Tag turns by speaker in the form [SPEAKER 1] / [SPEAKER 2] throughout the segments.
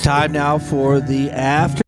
[SPEAKER 1] Time now for the after.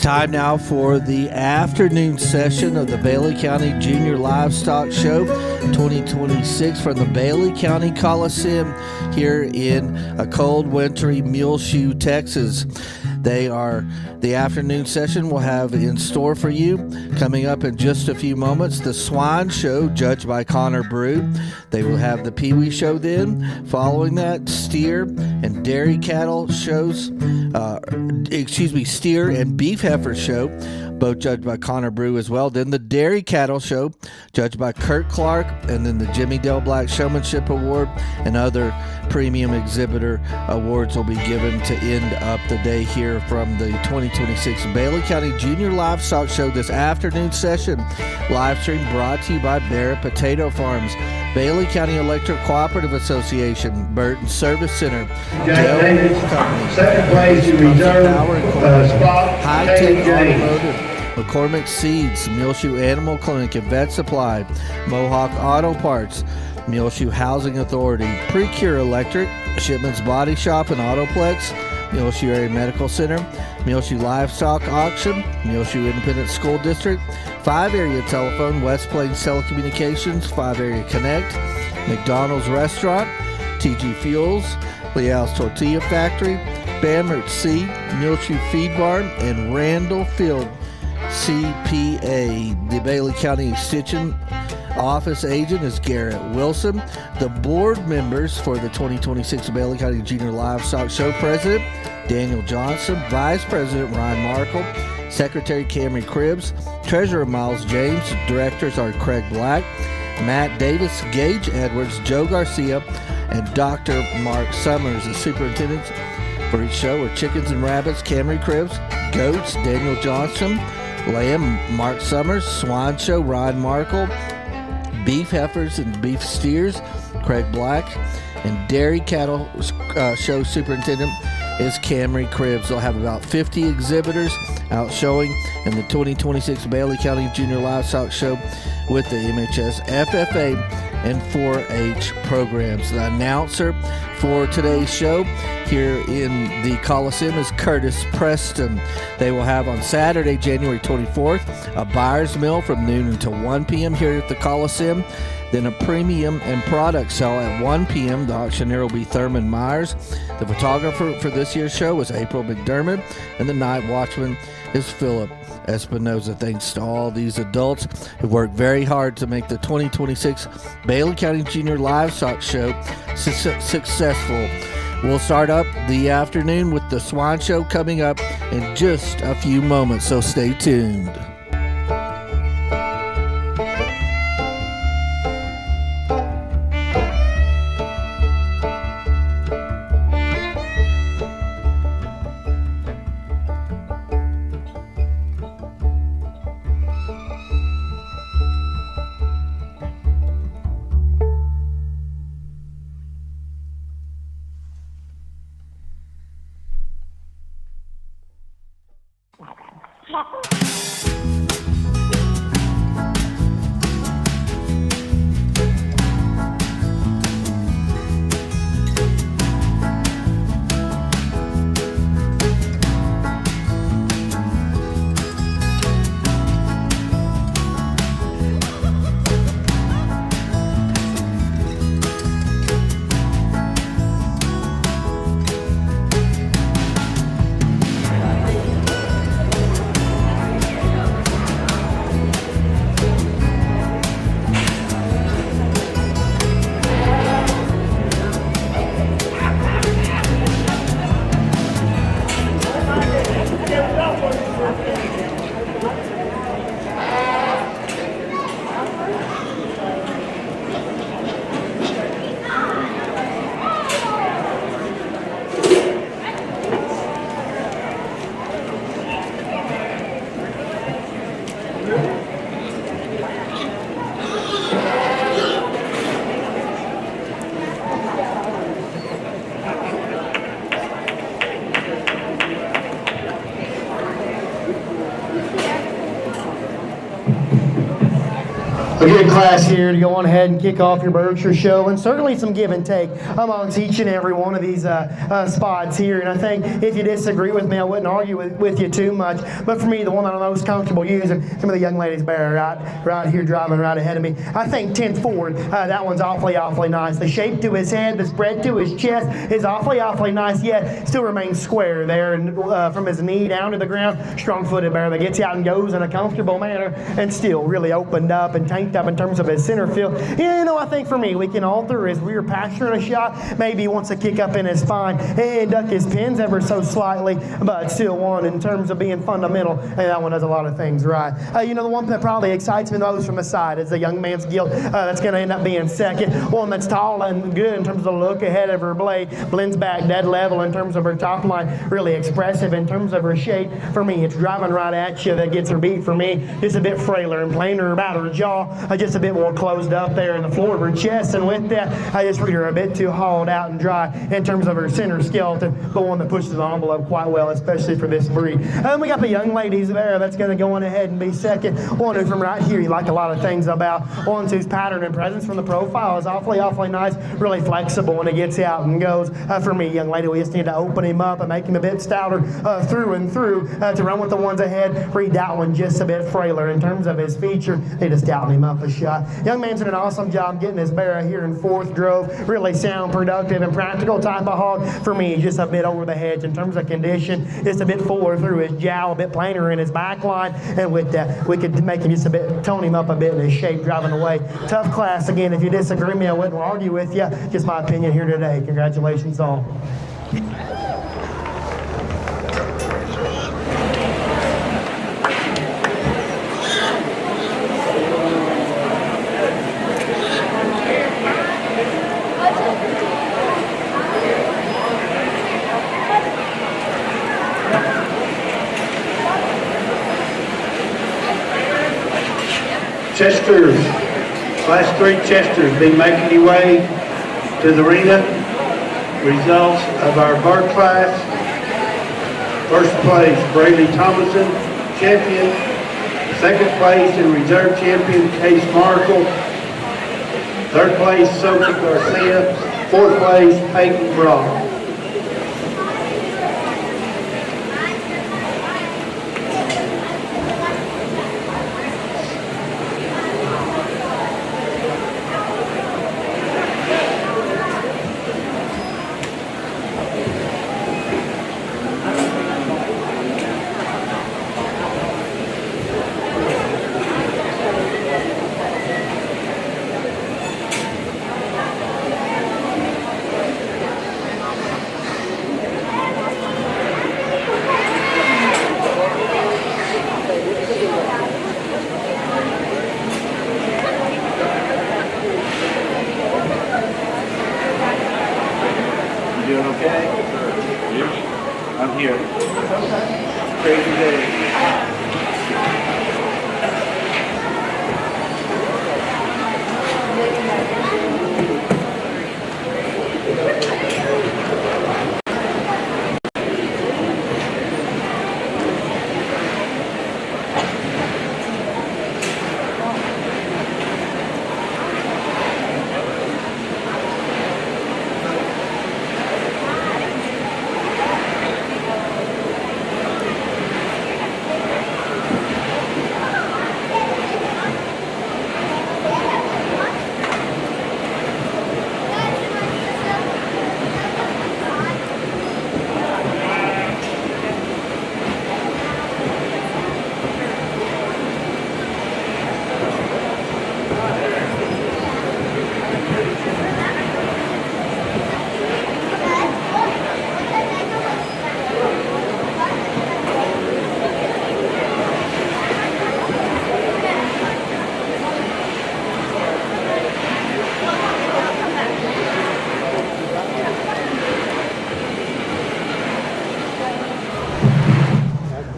[SPEAKER 1] Time now for the afternoon session of the Bailey County Junior Livestock Show 2026 from the Bailey County Coliseum here in a cold, wintry Muleshoe, Texas. The afternoon session we'll have in store for you. Coming up in just a few moments, the Swine Show, judged by Connor Brew. They will have the Pee Wee Show then. Following that, steer and dairy cattle shows, steer and beef heifer show, both judged by Connor Brew as well. Then the dairy cattle show, judged by Kirk Clark, and then the Jimmy Dale Black Showmanship Award and other premium exhibitor awards will be given to end up the day here from the 2026 Bailey County Junior Livestock Show. This afternoon session, Livestream brought to you by Barrett Potato Farms, Bailey County Electric Cooperative Association, Burton Service Center,
[SPEAKER 2] Second place you reserve spot.
[SPEAKER 1] Hi-Tek Automotive, McCormick Seeds, Muleshoe Animal Clinic and Vet Supply, Mohawk Auto Parts, Muleshoe Housing Authority, Precure Electric, Shipman's Body Shop and Autoplex, Muleshoe Area Medical Center, Muleshoe Livestock Auction, Muleshoe Independent School District, 5 Area Telephone, West Plains Telecommunications, 5 Area Connect, McDonald's Restaurant, TG Fuels, Leal's Tortilla Factory, Bamert Seed, Muleshoe Feed Barn, and Randall Field CPA. The Bailey County Extension Office agent is Garrett Wilson. The board members for the 2026 Bailey County Junior Livestock Show: President Daniel Johnson, Vice President Ryan Markle, Secretary Camry Cribbs, Treasurer Miles James. Directors are Craig Black, Matt Davis, Gage Edwards, Joe Garcia, and Dr. Mark Summers. The superintendents for each show are chickens and rabbits, Camry Cribbs; goats, Daniel Johnson; lamb, Mark Summers; swine show, Ryan Markle; beef heifers and beef steers, Craig Black; and dairy cattle show superintendent is Camry Cribbs. They'll have about 50 exhibitors out showing in the 2026 Bailey County Junior Livestock Show with the MHS, FFA, and 4-H programs. The announcer for today's show here in the Coliseum is Curtis Preston. They will have on Saturday, January 24th, a buyer's mill from noon until 1 p.m. here at the Coliseum. Then a premium and product sale at 1 p.m. The auctioneer will be Thurman Myers. The photographer for this year's show is April McDermott, and the night watchman is Philip Espinoza. Thanks to all these adults who worked very hard to make the 2026 Bailey County Junior Livestock Show successful. We'll start up the afternoon with the Swine Show coming up in just a few moments, so stay tuned.
[SPEAKER 3] a good class here to go on ahead and kick off your Berkshire show, and certainly some give and take amongst each and every one of these spots here. And I think if you disagree with me, I wouldn't argue with you too much. But for me, the one that I'm most comfortable using, some of the young ladies bear right here driving right ahead of me. I think 10th Ford, that one's awfully nice. The shape to his head, the spread to his chest is awfully nice, yet still remains square there, and from his knee down to the ground, strong-footed bear that gets out and goes in a comfortable manner, and still really opened up and tanked up in terms of his center field. You know, I think for me, we can alter his rear pasture in a shot. Maybe he wants to kick up in his spine and duck his pins ever so slightly, but still one in terms of being fundamental, and that one does a lot of things right. You know, the one that probably excites me most from the side is the young man's gilt. That's going to end up being second. One that's tall and good in terms of the look ahead of her blade, blends back dead level in terms of her top line, really expressive in terms of her shape. For me, it's driving right at you that gets her beat. For me, just a bit frailer and plainer about her jaw, just a bit more closed up there in the floor of her chest, and with that, I just read her a bit too hauled out and dry in terms of her center skeleton, but one that pushes the envelope quite well, especially for this breed. We got the young ladies there that's going to go on ahead and be second. One who from right here you like a lot of things about. One whose pattern and presence from the profile is awfully nice, really flexible when it gets out and goes. For me, young lady, we just need to open him up and make him a bit stouter through and through to run with the ones ahead. Read that one just a bit frailer in terms of his feature. They just stouten him up a shot. Young man's done an awesome job getting his bear here in fourth drove. Really sound, productive, and practical type of hog. For me, just a bit over the hedge in terms of condition. Just a bit fuller through his jowl, a bit plainer in his back line, and with that, we could make him just a bit, tone him up a bit in his shape driving away. Tough class. Again, if you disagree with me, I wouldn't argue with you. Just my opinion here today. Congratulations all.
[SPEAKER 2] Chesters, Class 3 Chesters, be making your way to the arena. Results of our bird class. First place, Braley Thomason, champion. Second place in reserve champion, Case Markle. Third place, Sophie Garcia. Fourth place, Peyton Brock.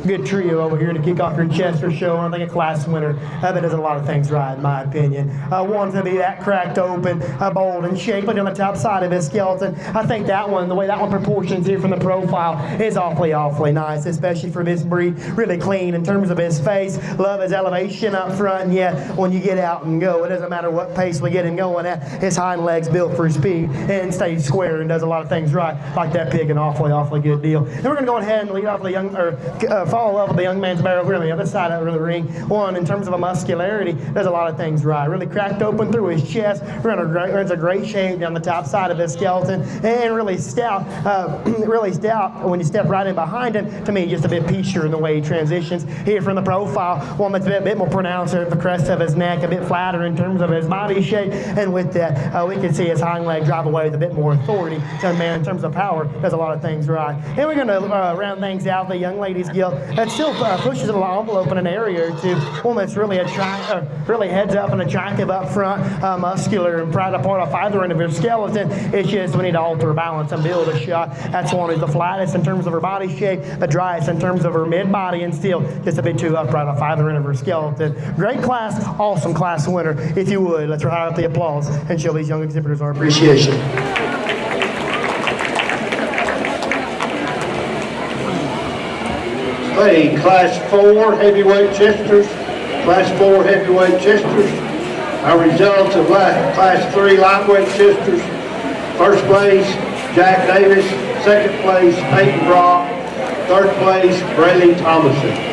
[SPEAKER 3] good trio over here to kick off your Chester show. I think a class winner that does a lot of things right, in my opinion. One to be that cracked open, bold and shapely on the top side of his skeleton. I think that one, the way that one proportions here from the profile is awfully nice, especially for this breed. Really clean in terms of his face. Love his elevation up front, and yet when you get out and go, it doesn't matter what pace we get him going at. His hind legs built for speed and stays square and does a lot of things right, like that pig. An awfully good deal. Then we're going to go ahead and lead off the young, or follow up with the young man's barrel over on the other side of the ring. One, in terms of a muscularity, does a lot of things right. Really cracked open through his chest, runs a great shape down the top side of his skeleton, and really stout. Really stout when you step right in behind him. To me, just a bit peachier in the way he transitions here from the profile. One that's a bit more pronounced at the crest of his neck, a bit flatter in terms of his body shape, and with that, we can see his hind leg drive away with a bit more authority. Young man, in terms of power, does a lot of things right. And we're going to round things out. The young ladies guild that still pushes a little envelope in an area or two. One that's really really heads up and attractive up front, muscular and proud apart off either end of her skeleton. It's just we need to alter her balance and build a shot. That's one who's the flattest in terms of her body shape, the driest in terms of her mid-body, and still just a bit too upright off either end of her skeleton. Great class, awesome class winner. If you would, let's high up the applause and show these young exhibitors our appreciation.
[SPEAKER 2] Hey, Class 4 heavyweight chesters, Class 4 heavyweight chesters. Our results of Class 3 lightweight chesters. First place, Jack Davis. Second place, Peyton Brock. Third place, Brayley Thomason.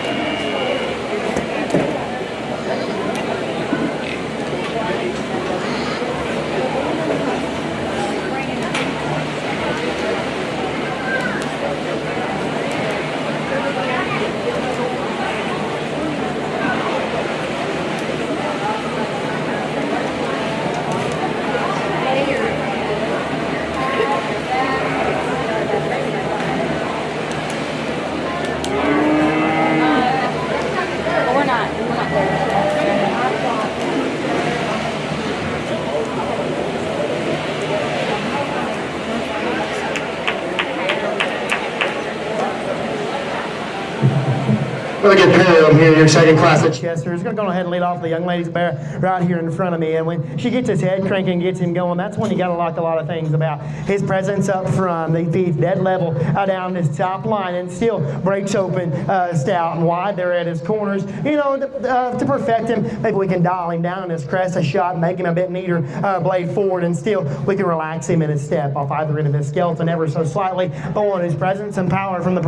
[SPEAKER 3] Really good pair here, your second class of Chester. He's going to go ahead and lead off the young lady's bear right here in front of me. And when she gets his head cranking and gets him going, that's when you got to like a lot of things about his presence up front. He feeds dead level down his top line and still breaks open stout and wide there at his corners. You know, to perfect him, maybe we can dial him down in his crest a shot, make him a bit neater blade forward, and still we can relax him in his step off either end of his skeleton ever so slightly. But one whose presence and power from the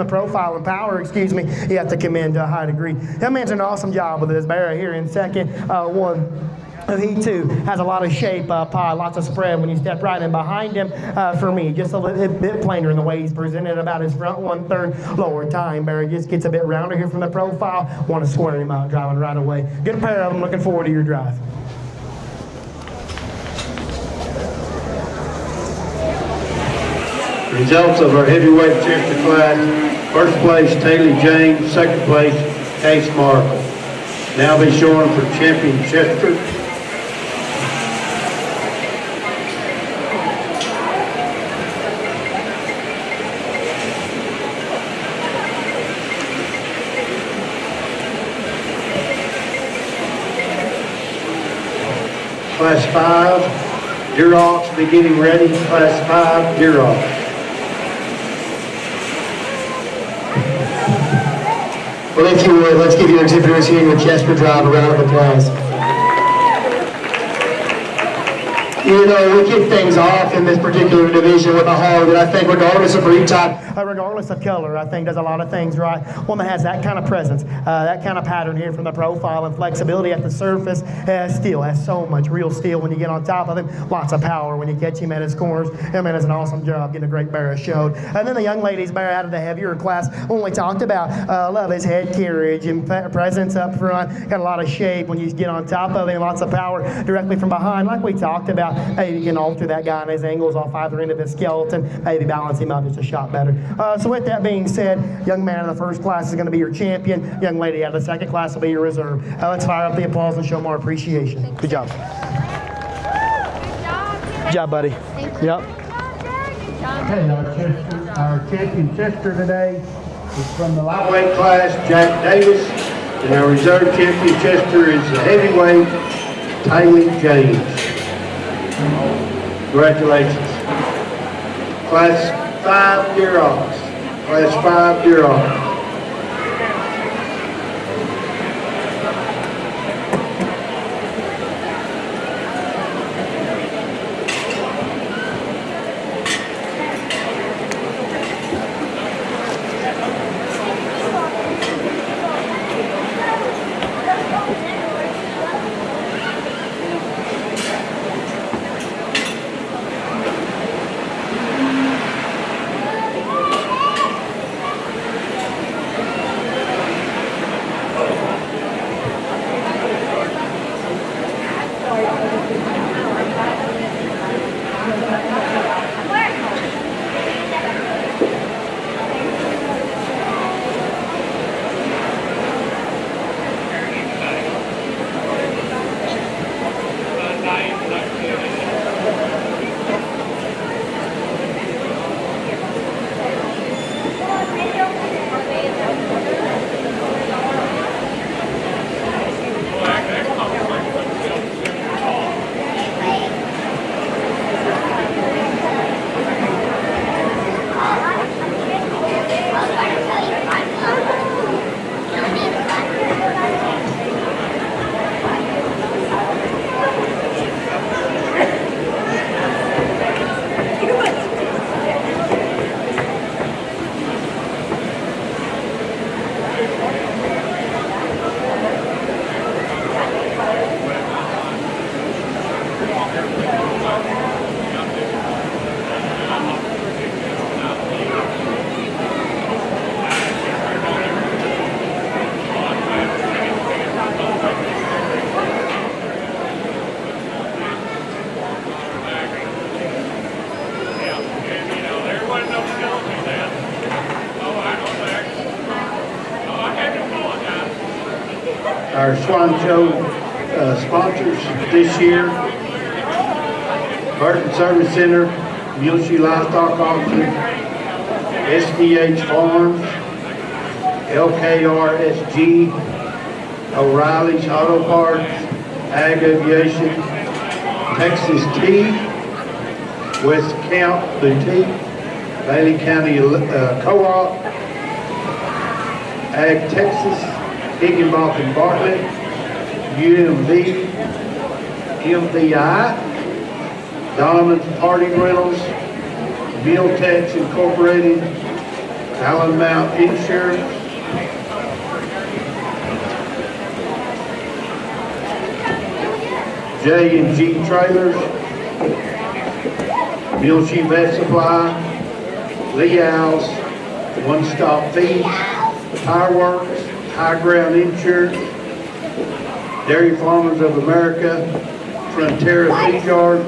[SPEAKER 3] profile and power, you have to commend to a high degree. That man's an awesome job with his Barrett here in second. He too has a lot of shape, lots of spread when you step right in behind him. For me, just a little bit plainer in the way he's presented about his front 1/3 lower time. Barrett just gets a bit rounder here from the profile. Want to square him out driving right away. Good pair of them. Looking forward to your drive.
[SPEAKER 2] Results of our heavyweight chester class. First place, Taylor James. Second place, Case Markle. Now be showing for champion Chester. Class 5, Durocs be getting ready. Class 5, Durocs.
[SPEAKER 3] Well, if you would, let's give your exhibitors here in your Chester drive a round of applause. You know, we kick things off in this particular division with a hog that I think, regardless of breed type, regardless of color, I think does a lot of things right. One that has that kind of presence, that kind of pattern here from the profile and flexibility at the surface, still has so much real steel when you get on top of him. Lots of power when you catch him at his corners. That man does an awesome job getting a great Barrett showed. And then the young ladies Barrett out of the heavier class, when we talked about love his head carriage and presence up front, got a lot of shape when you get on top of him, lots of power directly from behind, like we talked about. Maybe you can alter that guy and his angles off either end of his skeleton, maybe balance him out just a shot better. So with that being said, young man in the first class is going to be your champion. Young lady out of the second class will be your reserve. Let's fire up the applause and show more appreciation. Good job. Good job, buddy. Yep.
[SPEAKER 2] Okay, our champion Chester today, From the lightweight class, Jack Davis. And our reserve champion Chester is the heavyweight, Tylee James. Congratulations. Class 5 deer ox. Class 5 deer ox. Our Swine Show sponsors this year: Burton Service Center, Muleshoe Livestock Auction, SDH Farms, LKRSG, O'Reilly's Auto Parts, Ag Aviation, Texas Tea, West Camp Boutique, Bailey County Co-op, Ag Texas, Higginbotham Bartlett, UMV, MVI, Donovan's Party Rentals, Mealtex Incorporated, Allen Mount Insurance, J&G Trailers, Muleshoe Vet Supply, Leal's, One Stop Feed, Fireworks, High Ground Insurance, Dairy Farmers of America, Frontera Feed Yard,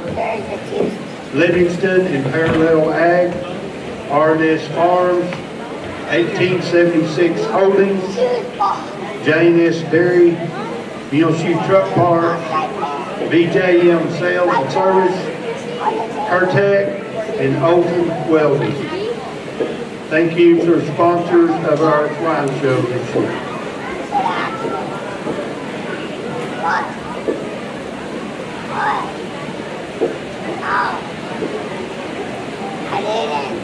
[SPEAKER 2] Livingston and Parallel Ag, R&S Farms, 1876 Holdings, J&S Dairy, Muleshoe Truck Parts, VJM Sales and Service, Heifers, and Open Welding. Thank you to the sponsors of our Swine Show this year.
[SPEAKER 4] I didn't.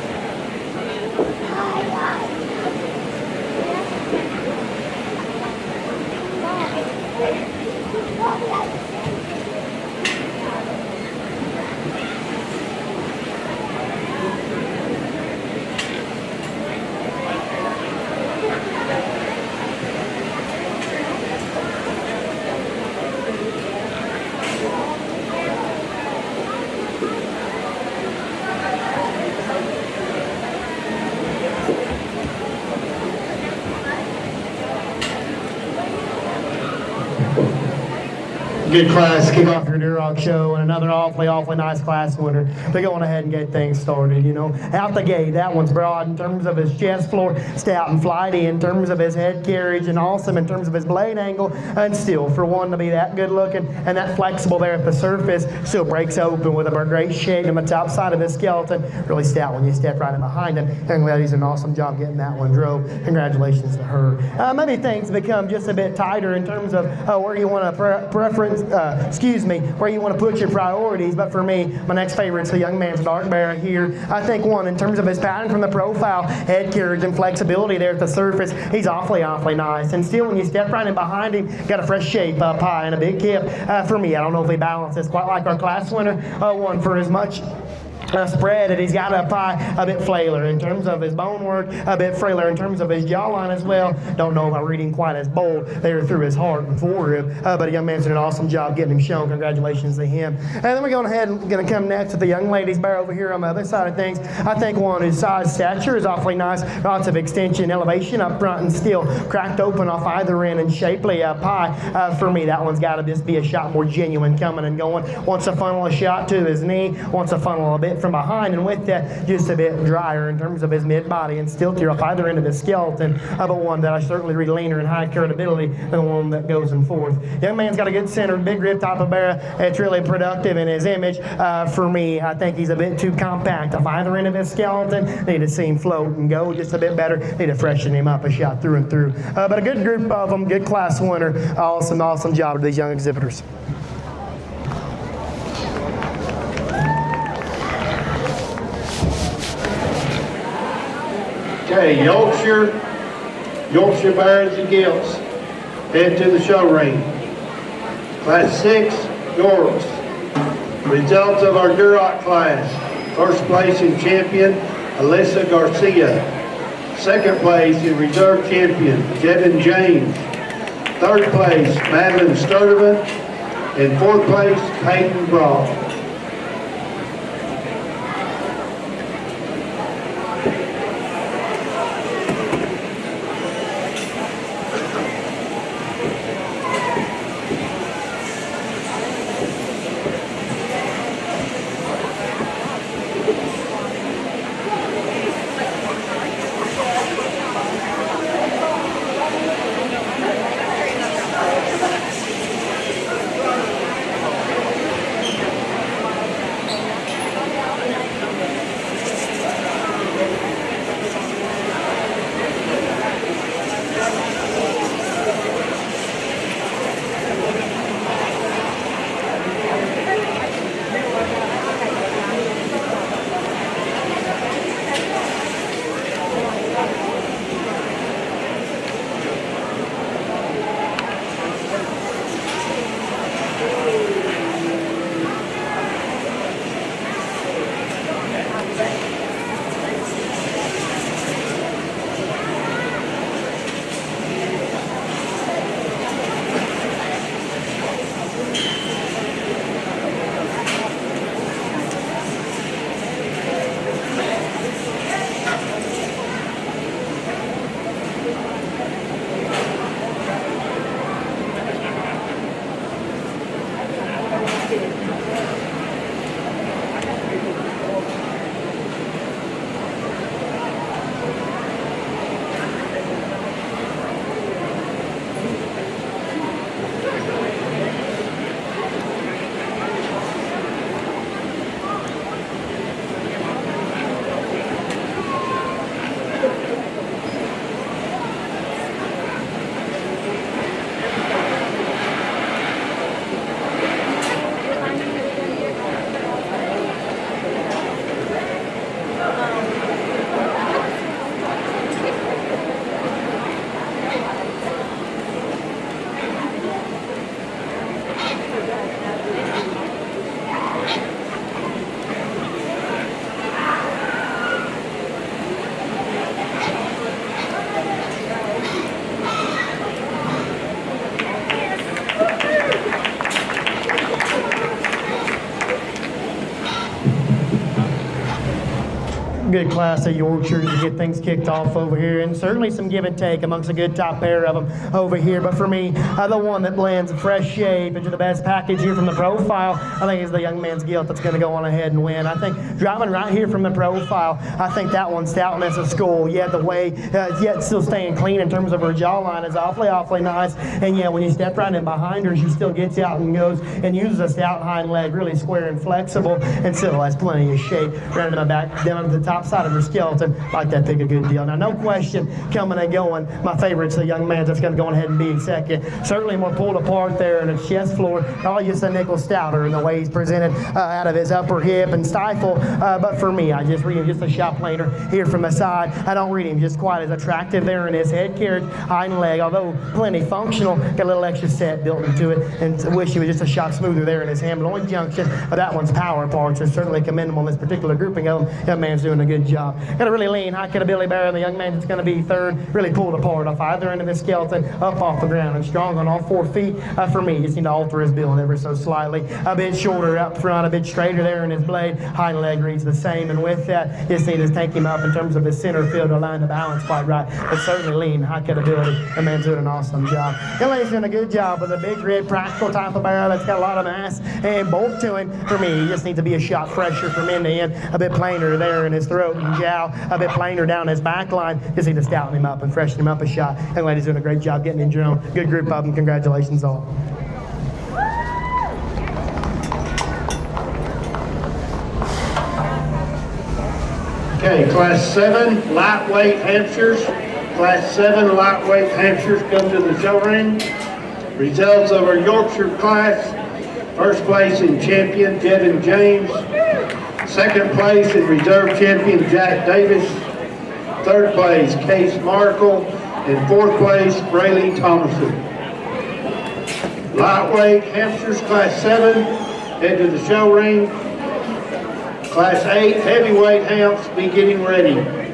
[SPEAKER 3] Good class, kick off your Duroc show, and another awfully nice class winner. They're going ahead and get things started, you know. Out the gate, that one's broad in terms of his chest floor, stout and flighty in terms of his head carriage, and awesome in terms of his blade angle. And still, for one to be that good looking and that flexible there at the surface, still breaks open with a great shake on the top side of his skeleton. Really stout when you step right in behind him. And glad he's an awesome job getting that one drove. Congratulations to her. Maybe things become just a bit tighter in terms of where you want to where you want to put your priorities. But for me, my next favorite's the young man's dark Barrett here. I think one, in terms of his pattern from the profile, head carriage and flexibility there at the surface, he's awfully nice. And still, when you step right in behind him, got a fresh shape up high and a big hip. For me, I don't know if he balances quite like our class winner. One for as much spread that he's got up high, a bit flailer in terms of his bone work, a bit frailer in terms of his jawline as well. Don't know if I'm reading quite as bold there through his heart and forerib, but a young man's done an awesome job getting him shown. Congratulations to him. And then we're going ahead and going to come next to the young ladies bear over here on the other side of things. I think one, his size, stature is awfully nice, lots of extension, elevation up front, and still cracked open off either end and shapely up high. For me, that one's got to just be a shot more genuine coming and going. Wants to funnel a shot to his knee, wants to funnel a bit from behind, and with that, just a bit drier in terms of his mid-body and stiltier off either end of his skeleton, but one that I certainly read leaner and high curvability than the one that goes in fourth. Young man's got a good center, big rib top of Barrett. It's really productive in his image. For me, I think he's a bit too compact off either end of his skeleton. Need to see him float and go just a bit better. Need to freshen him up a shot through and through. But a good group of them, good class winner. Awesome job to these young exhibitors.
[SPEAKER 2] Okay, Yorkshire Barons and Gilts head to the show ring. Class 6, Yorks. Results of our Duroc class. First place in champion, Alyssa Garcia. Second place in reserve champion, Devin James. Third place, Madeline Sturdivant. And fourth place, Peyton Brock.
[SPEAKER 3] good class of Yorkshires to get things kicked off over here, and certainly some give and take amongst a good top pair of them over here. But for me, the one that blends fresh shape into the best package here from the profile, I think is the young man's Gilt that's going to go on ahead and win. I think driving right here from the profile, I think that one, stoutness of skull, yet the way, yet still staying clean in terms of her jawline is awfully nice. And yeah, when you step right in behind her, she still gets out and goes and uses a stout hind leg, really square and flexible, and still has plenty of shape. Round to my back, down to the top side of her skeleton, like that pick a good deal. Now, no question, coming and going, my favorite's the young man that's going to go ahead and be in second. Certainly more pulled apart there in the chest floor, all just a nickel stouter in the way he's presented out of his upper hip and stifle. But for me, I just read him just a shot planer here from the side. I don't read him just quite as attractive there in his head carriage, hind leg, although plenty functional, got a little extra set built into it, and I wish he was just a shot smoother there in his hand-blowing junction. But that one's power parts is certainly commendable in this particular grouping of them. Young man's doing a good job. Got a really lean, high-cut Billy Barrett, the young man that's going to be third, really pulled apart off either end of his skeleton, up off the ground, and strong on all 4 feet. For me, just need to alter his build ever so slightly. A bit shorter up front, a bit straighter there in his blade. Hind leg reads the same, and with that, just need to take him up in terms of his center field to align the balance quite right. But certainly lean, high-cut ability. The man's doing an awesome job. Young lady's doing a good job with a big red, practical type of barrel that's got a lot of mass and bulk to him. For me, he just needs to be a shot fresher from end to end, a bit plainer there in his throat and jowl, a bit plainer down his back line. Just need to stouten him up and freshen him up a shot. Young lady's doing a great job getting in drone. Good group of them. Congratulations all.
[SPEAKER 2] Okay, Class 7 lightweight Hampshires. Class 7 lightweight Hampshires come to the show ring. Results of our Yorkshire class. First place in champion, Jevin James. Second place in reserve champion, Jack Davis. Third place, Case Markle. And fourth place, Brayley Thomason. Lightweight Hampshires, Class 7, head to the show ring. Class 8 heavyweight Hamps, be getting ready.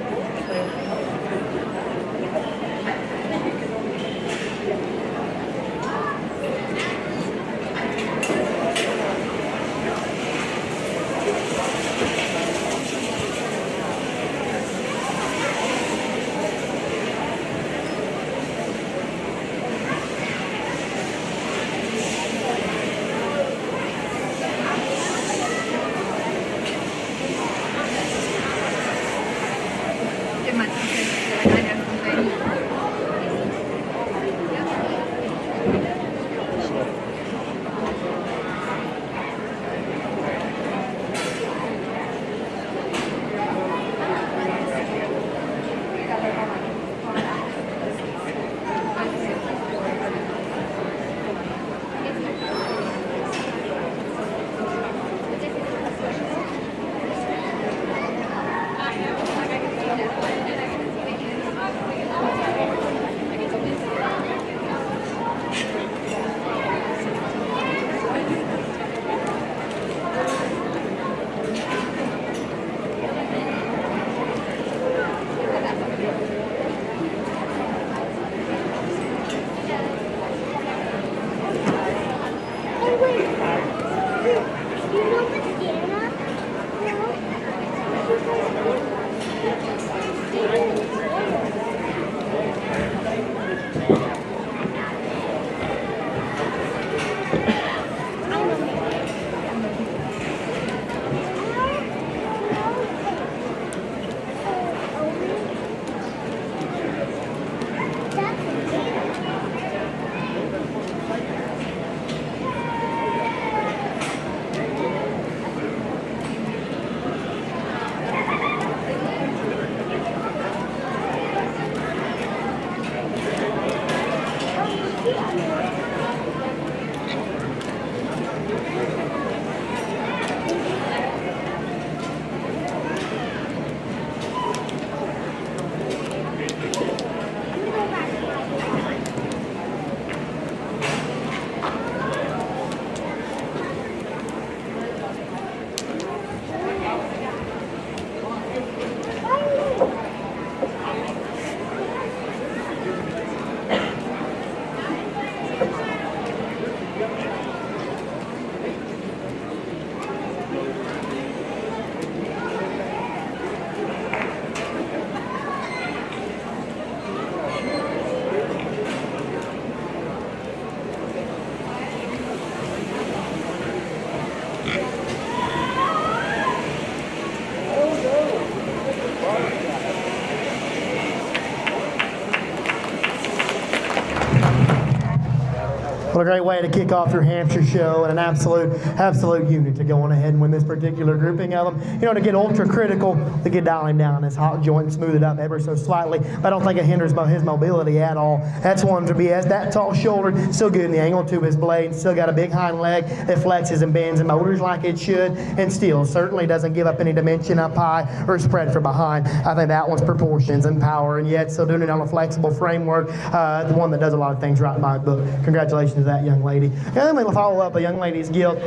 [SPEAKER 3] What a great way to kick off your Hampshire show, and an absolute unit to go on ahead and win this particular grouping of them. You know, to get ultra critical, to get dialing down his hot joint and smooth it up ever so slightly. But I don't think it hinders his mobility at all. That's one to be as that tall shouldered, still good in the angle to his blade, still got a big hind leg that flexes and bends and motors like it should, and still certainly doesn't give up any dimension up high or spread from behind. I think that one's proportions and power, and yet still doing it on a flexible framework. The one that does a lot of things right in my book. Congratulations to that young lady. And then we'll follow up a young lady's guilt.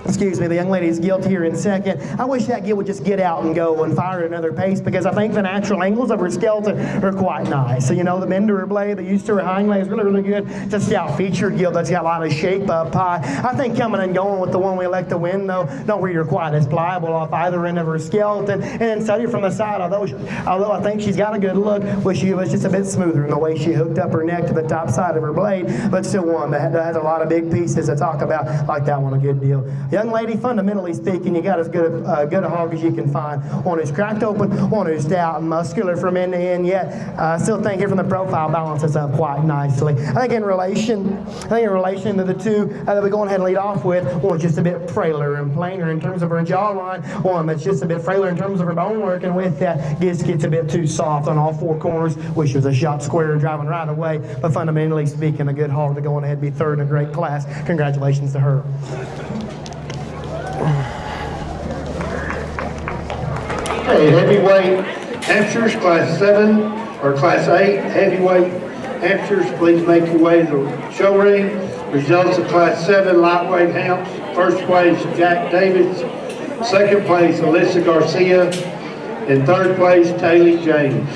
[SPEAKER 3] The young lady's guilt here in second. I wish that gilt would just get out and go and fire at another pace, because I think the natural angles of her skeleton are quite nice. So, you know, the bend to her blade, the use to her hind leg is really, really good. Just the out-featured gilt that's got a lot of shape up high. I think coming and going with the one we elect to win, though, don't read her quite as pliable off either end of her skeleton. And then study her from the side, although I think she's got a good look, wish she was just a bit smoother in the way she hooked up her neck to the top side of her blade, but still one that has a lot of big pieces to talk about. Like that one a good deal. Young lady, fundamentally speaking, you got as good a hog as you can find. One who's cracked open, one who's stout and muscular from end to end, yet I still think here from the profile balances up quite nicely. I think in relation to the two that we're going ahead and lead off with, one's just a bit frailer and plainer in terms of her jawline, one that's just a bit frailer in terms of her bone work, and with that gets a bit too soft on all four corners. Wish it was a shot square driving right away, but fundamentally speaking, a good hog to go on ahead and be third in a great class. Congratulations to her.
[SPEAKER 2] Okay, heavyweight Hampshires, class 7 or class 8 heavyweight Hampshires, please make your way to the show ring. Results of class 7 lightweight Hamps. First place, Jack Davis. Second place, Alyssa Garcia. And third place, Taylor James.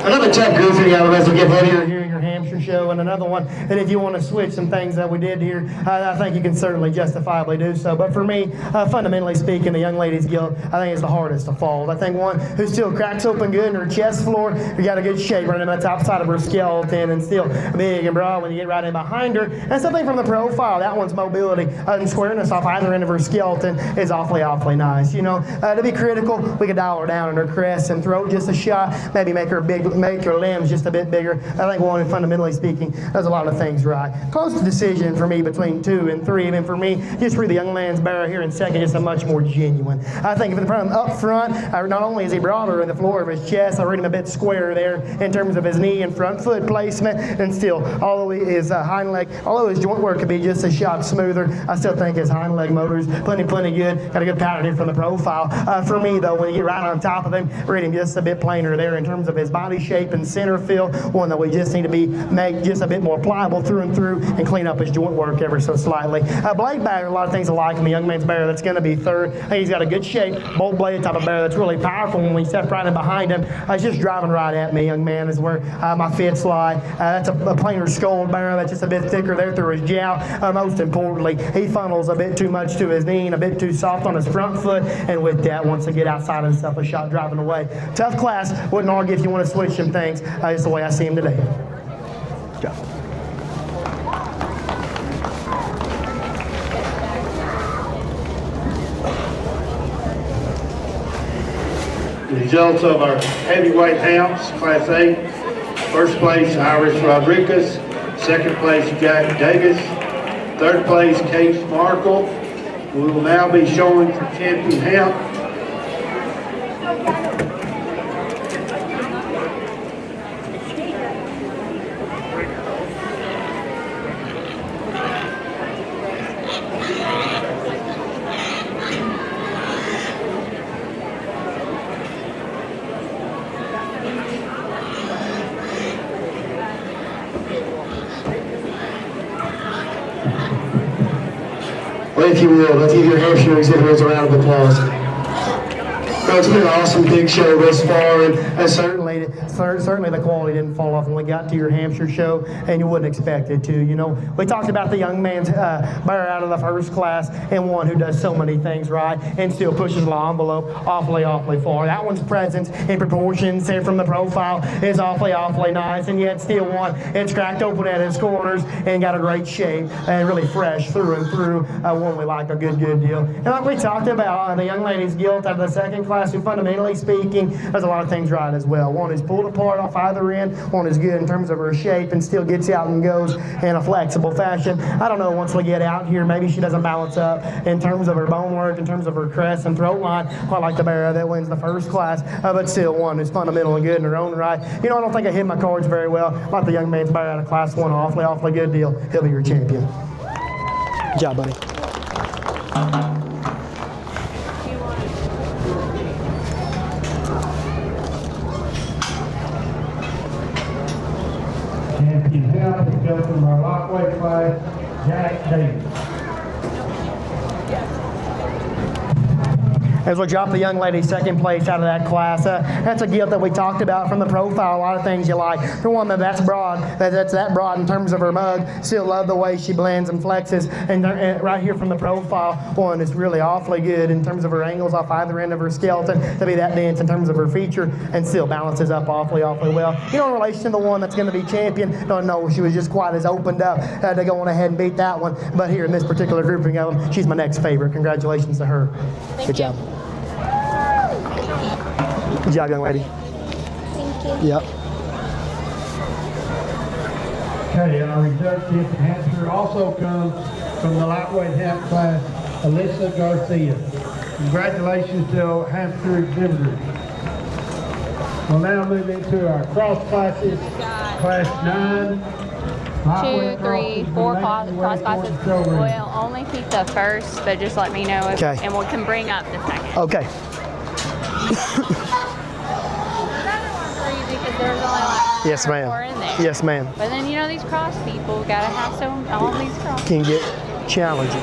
[SPEAKER 3] Another tough goofy out of as we get heavier here in your Hampshire show, and another one that if you want to switch some things that we did here, I think you can certainly justifiably do so. But for me, fundamentally speaking, the young lady's guilt, I think is the hardest to fold. I think one who still cracks open good in her chest floor, who got a good shape running on the top side of her skeleton, and still big and broad when you get right in behind her. And something from the profile, that one's mobility and squareness off either end of her skeleton is awfully, awfully nice. You know, to be critical, we could dial her down in her crest and throat just a shot, maybe make her limbs just a bit bigger. I think one, fundamentally speaking, does a lot of things right. Close decision for me between 2 and 3, and then for me, just for the young man's Barrett here in second, just a much more genuine. I think if the problem up front, not only is he broader in the floor of his chest, I read him a bit squarer there in terms of his knee and front foot placement, and still, although his hind leg, although his joint work could be just a shot smoother, I still think his hind leg motor's plenty good. Got a good pattern in from the profile. For me, though, when you get right on top of him, read him just a bit plainer there in terms of his body shape and center feel. One that we just need to make just a bit more pliable through and through and clean up his joint work ever so slightly. Blade Barrett, a lot of things I like him. A young man's Barrett that's going to be third. I think he's got a good shape, bolt blade type of Barrett that's really powerful when we step right in behind him. He's just driving right at me, young man, is where my fits lie. That's a plainer skull Barrett that's just a bit thicker there through his jowl. Most importantly, he funnels a bit too much to his knee and a bit too soft on his front foot, and with that, wants to get outside of himself a shot driving away. Tough class, wouldn't argue if you want to switch some things. Just the way I see him today. Go.
[SPEAKER 2] Results of our heavyweight hounds, Class 8. First place, Iris Rodriguez. Second place, Jack Davis. Third place, Kate Markle. We will now be showing for champion hound.
[SPEAKER 3] Well, if you will, let's give your Hampshire exhibitors a round of applause. Well, it's been an awesome big show thus far, and certainly the quality didn't fall off when we got to your Hampshire show, and you wouldn't expect it to. You know, we talked about the young man's Barrett out of the first class, and one who does so many things right and still pushes the envelope awfully far. That one's presence in proportions and from the profile is awfully nice, and yet still one it's cracked open at its corners and got a great shape and really fresh through and through. One we like a good deal. And like we talked about, the young lady's guilt out of the second class, who fundamentally speaking does a lot of things right as well. One is pulled apart off either end. One is good in terms of her shape and still gets out and goes in a flexible fashion. I don't know, once we get out here, maybe she doesn't balance up in terms of her bone work, in terms of her crest and throat line, quite like the Barrett that wins the first class, but still one who's fundamental and good in her own right. You know, I don't think I hit my cards very well. Like the young man's Barrett out of class 1, awfully good deal. He'll be your champion. Good job, buddy.
[SPEAKER 2] Champion hound will go from our lightweight class, Jack Davis.
[SPEAKER 3] As we drop the young lady second place out of that class. That's a gift that we talked about from the profile. A lot of things you like. For one, that's broad. That's that broad in terms of her mug. Still love the way she blends and flexes. And right here from the profile, one is really awfully good in terms of her angles off either end of her skeleton to be that dense in terms of her feature, and still balances up awfully well. You know, in relation to the one that's going to be champion, don't know she was just quite as opened up to go on ahead and beat that one. But here in this particular grouping of them, she's my next favorite. Congratulations to her. Good job. Good job, young lady.
[SPEAKER 4] Thank you.
[SPEAKER 3] Yep.
[SPEAKER 2] Okay, our reserve champion hamster also comes from the lightweight hamster class, Alyssa Garcia. Congratulations to hamster exhibitors. We'll now move into our cross classes, class 9.
[SPEAKER 5] 2, 3, 4 cross classes. We'll only keep the first, but just let me know if,
[SPEAKER 3] Okay.
[SPEAKER 5] and we can bring up the second.
[SPEAKER 3] Okay.
[SPEAKER 5] Because there's only like
[SPEAKER 3] Yes,
[SPEAKER 5] 4
[SPEAKER 3] ma'am.
[SPEAKER 5] in there.
[SPEAKER 3] Yes, ma'am.
[SPEAKER 5] But then, you know, these cross people gotta have all these cross.
[SPEAKER 3] Can get challenging.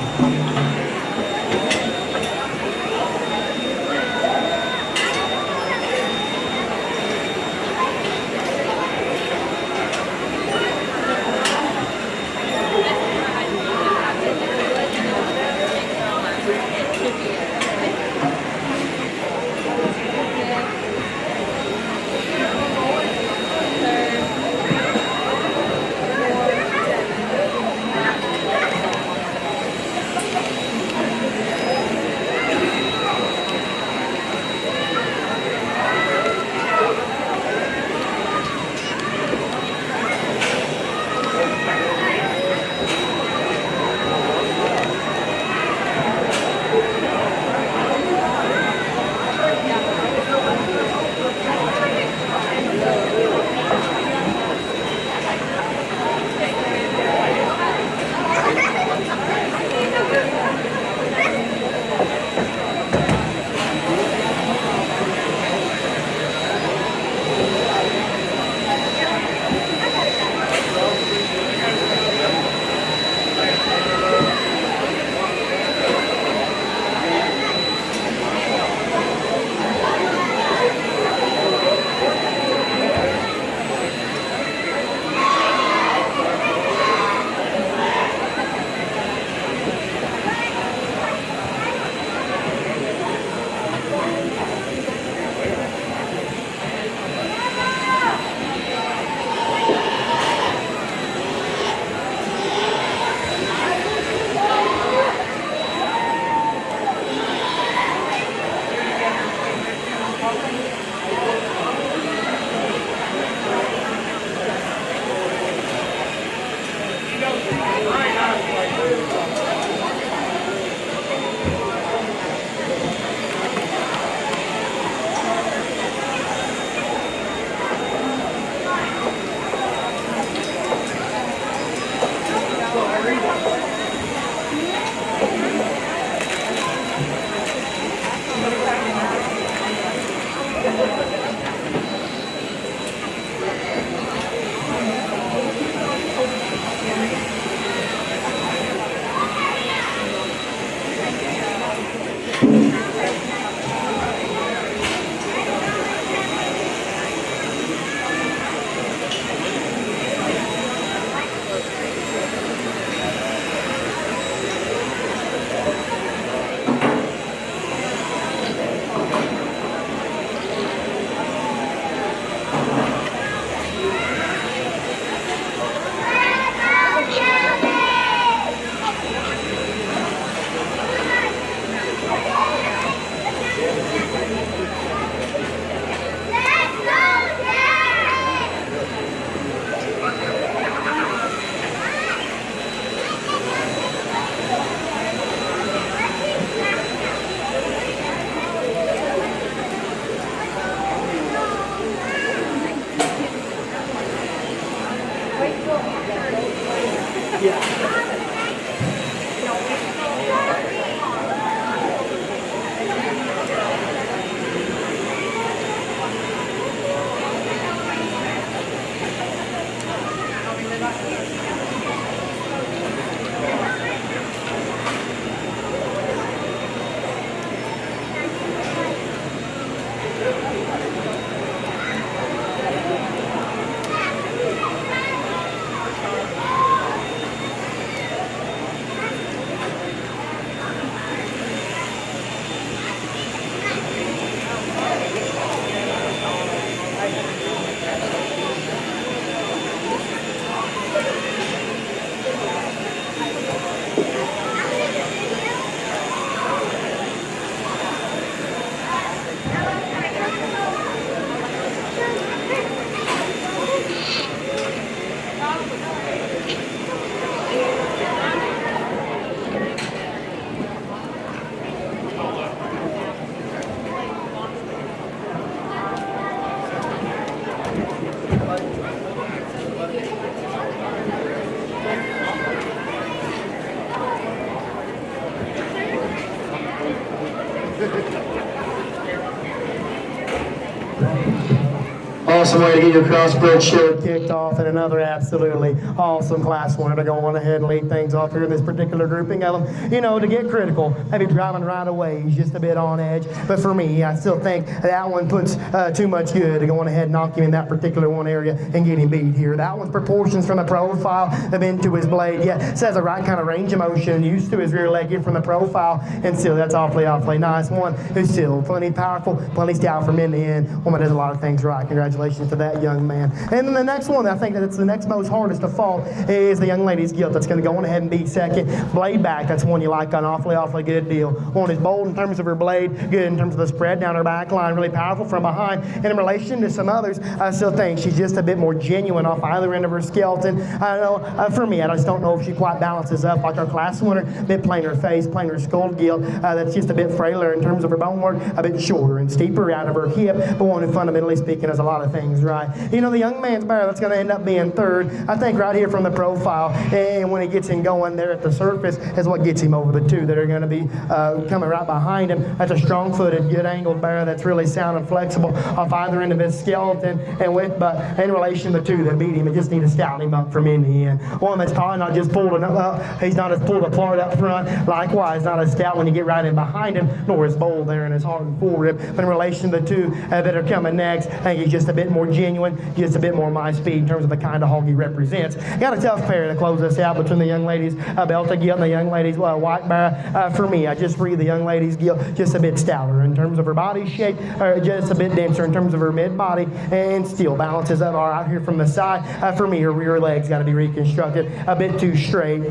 [SPEAKER 3] awesome way to get your crossbred show kicked off, and another absolutely awesome class winner to go on ahead and lead things off here in this particular grouping of them. You know, to get critical, maybe driving right away, he's just a bit on edge. But for me, I still think that one puts too much good to go on ahead and knock him in that particular one area and get him beat here. That one's proportions from the profile have been to his blade. Yeah, says the right kind of range of motion, used to his rear leg here from the profile, and still that's awfully nice. One who's still plenty powerful, plenty stout from end to end. Woman does a lot of things right. Congratulations to that young man. And then the next one, I think that's the next most hardest to fall, is the young lady's gilt. That's going to go on ahead and beat second. Blade back, that's one you like, an awfully good deal. One is bold in terms of her blade, good in terms of the spread down her back line, really powerful from behind. And in relation to some others, I still think she's just a bit more genuine off either end of her skeleton. I know, for me, I just don't know if she quite balances up like our class winner. A bit plainer face, plainer skull gilt. That's just a bit frailer in terms of her bonework, a bit shorter and steeper out of her hip, but one who fundamentally speaking has a lot of things right. You know, the young man's bear that's going to end up being third, I think right here from the profile, and when he gets him going there at the surface is what gets him over the two that are going to be coming right behind him. That's a strong-footed, good angled bear that's really sound and flexible off either end of his skeleton, and but in relation to the two that beat him, it just need to stout him up from end to end. One that's probably not just pulled enough, he's not as pulled apart up front, likewise not as stout when you get right in behind him, nor as bold there in his hard and forward. But in relation to the two that are coming next, I think he's just a bit more genuine, just a bit more my speed in terms of the kind of hog he represents. Got a tough pair to close us out between the young ladies' Belta gilt and the young ladies' white bear. For me, I just read the young ladies' gilt just a bit stouter in terms of her body shape, or just a bit denser in terms of her mid body, and still balances that are out here from the side. For me, her rear leg's got to be reconstructed a bit too straight.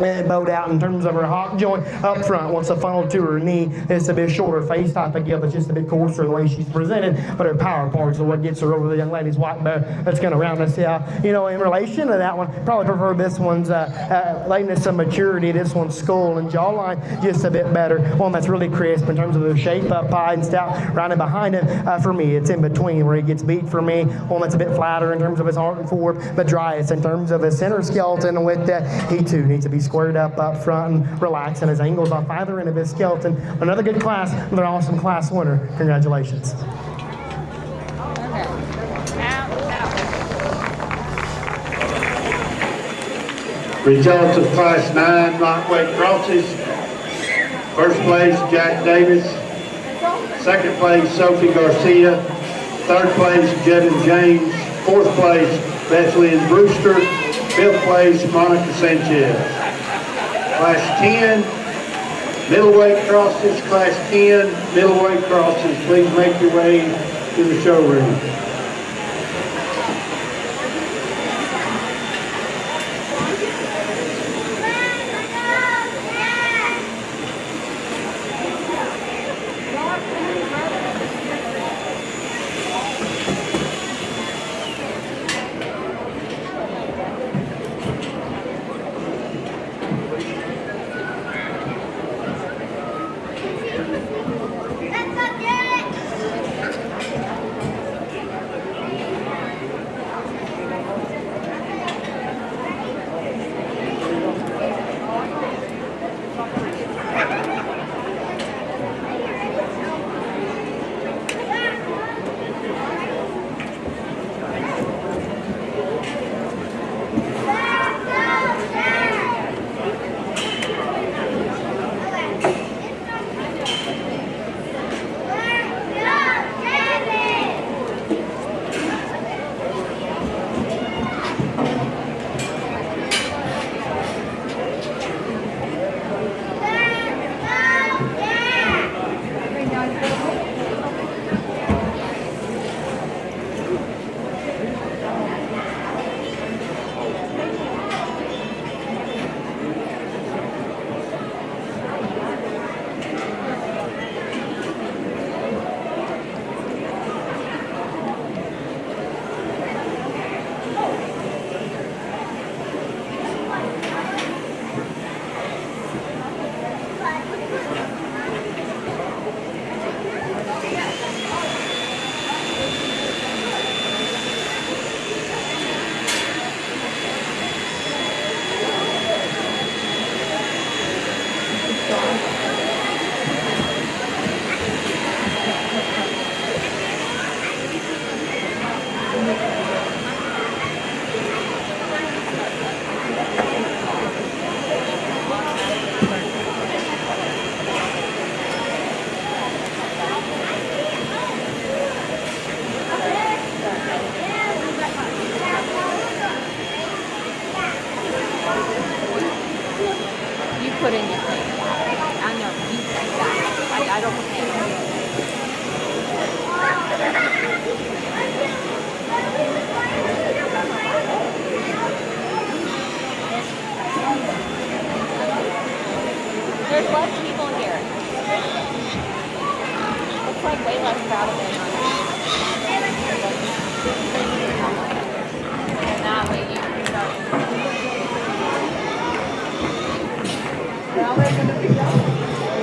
[SPEAKER 3] And bowed out in terms of her hop joint up front. Once the funnel to her knee, it's a bit shorter face type of gilt, but just a bit coarser the way she's presented. But her power parts are what gets her over the young lady's white bear. That's going to round us out. You know, in relation to that one, probably prefer this one's lateness of maturity. This one's skull and jawline just a bit better. One that's really crisp in terms of the shape up high and stout right in behind him. For me, it's in between where he gets beat for me. One that's a bit flatter in terms of his heart and forward, but driest in terms of his center skeleton. And with that, he too needs to be squared up front and relax, and his angles off either end of his skeleton. Another good class, another awesome class winner. Congratulations.
[SPEAKER 2] Results of Class 9 lightweight crosses. First place, Jack Davis. Second place, Sophie Garcia. Third place, Jevin James. Fourth place, Bethlehem Brewster. Fifth place, Monica Sanchez. Class 10, middleweight crosses. Class 10, middleweight crosses. Please make your way to the showroom.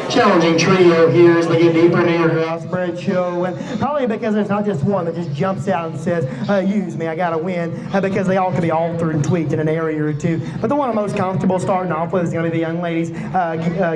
[SPEAKER 3] Challenging trio here as we get deeper into your crossbred show, and probably because there's not just one that just jumps out and says, use me, I gotta win, because they all could be altered and tweaked in an area or two. But the one I'm most comfortable starting off with is going to be the young ladies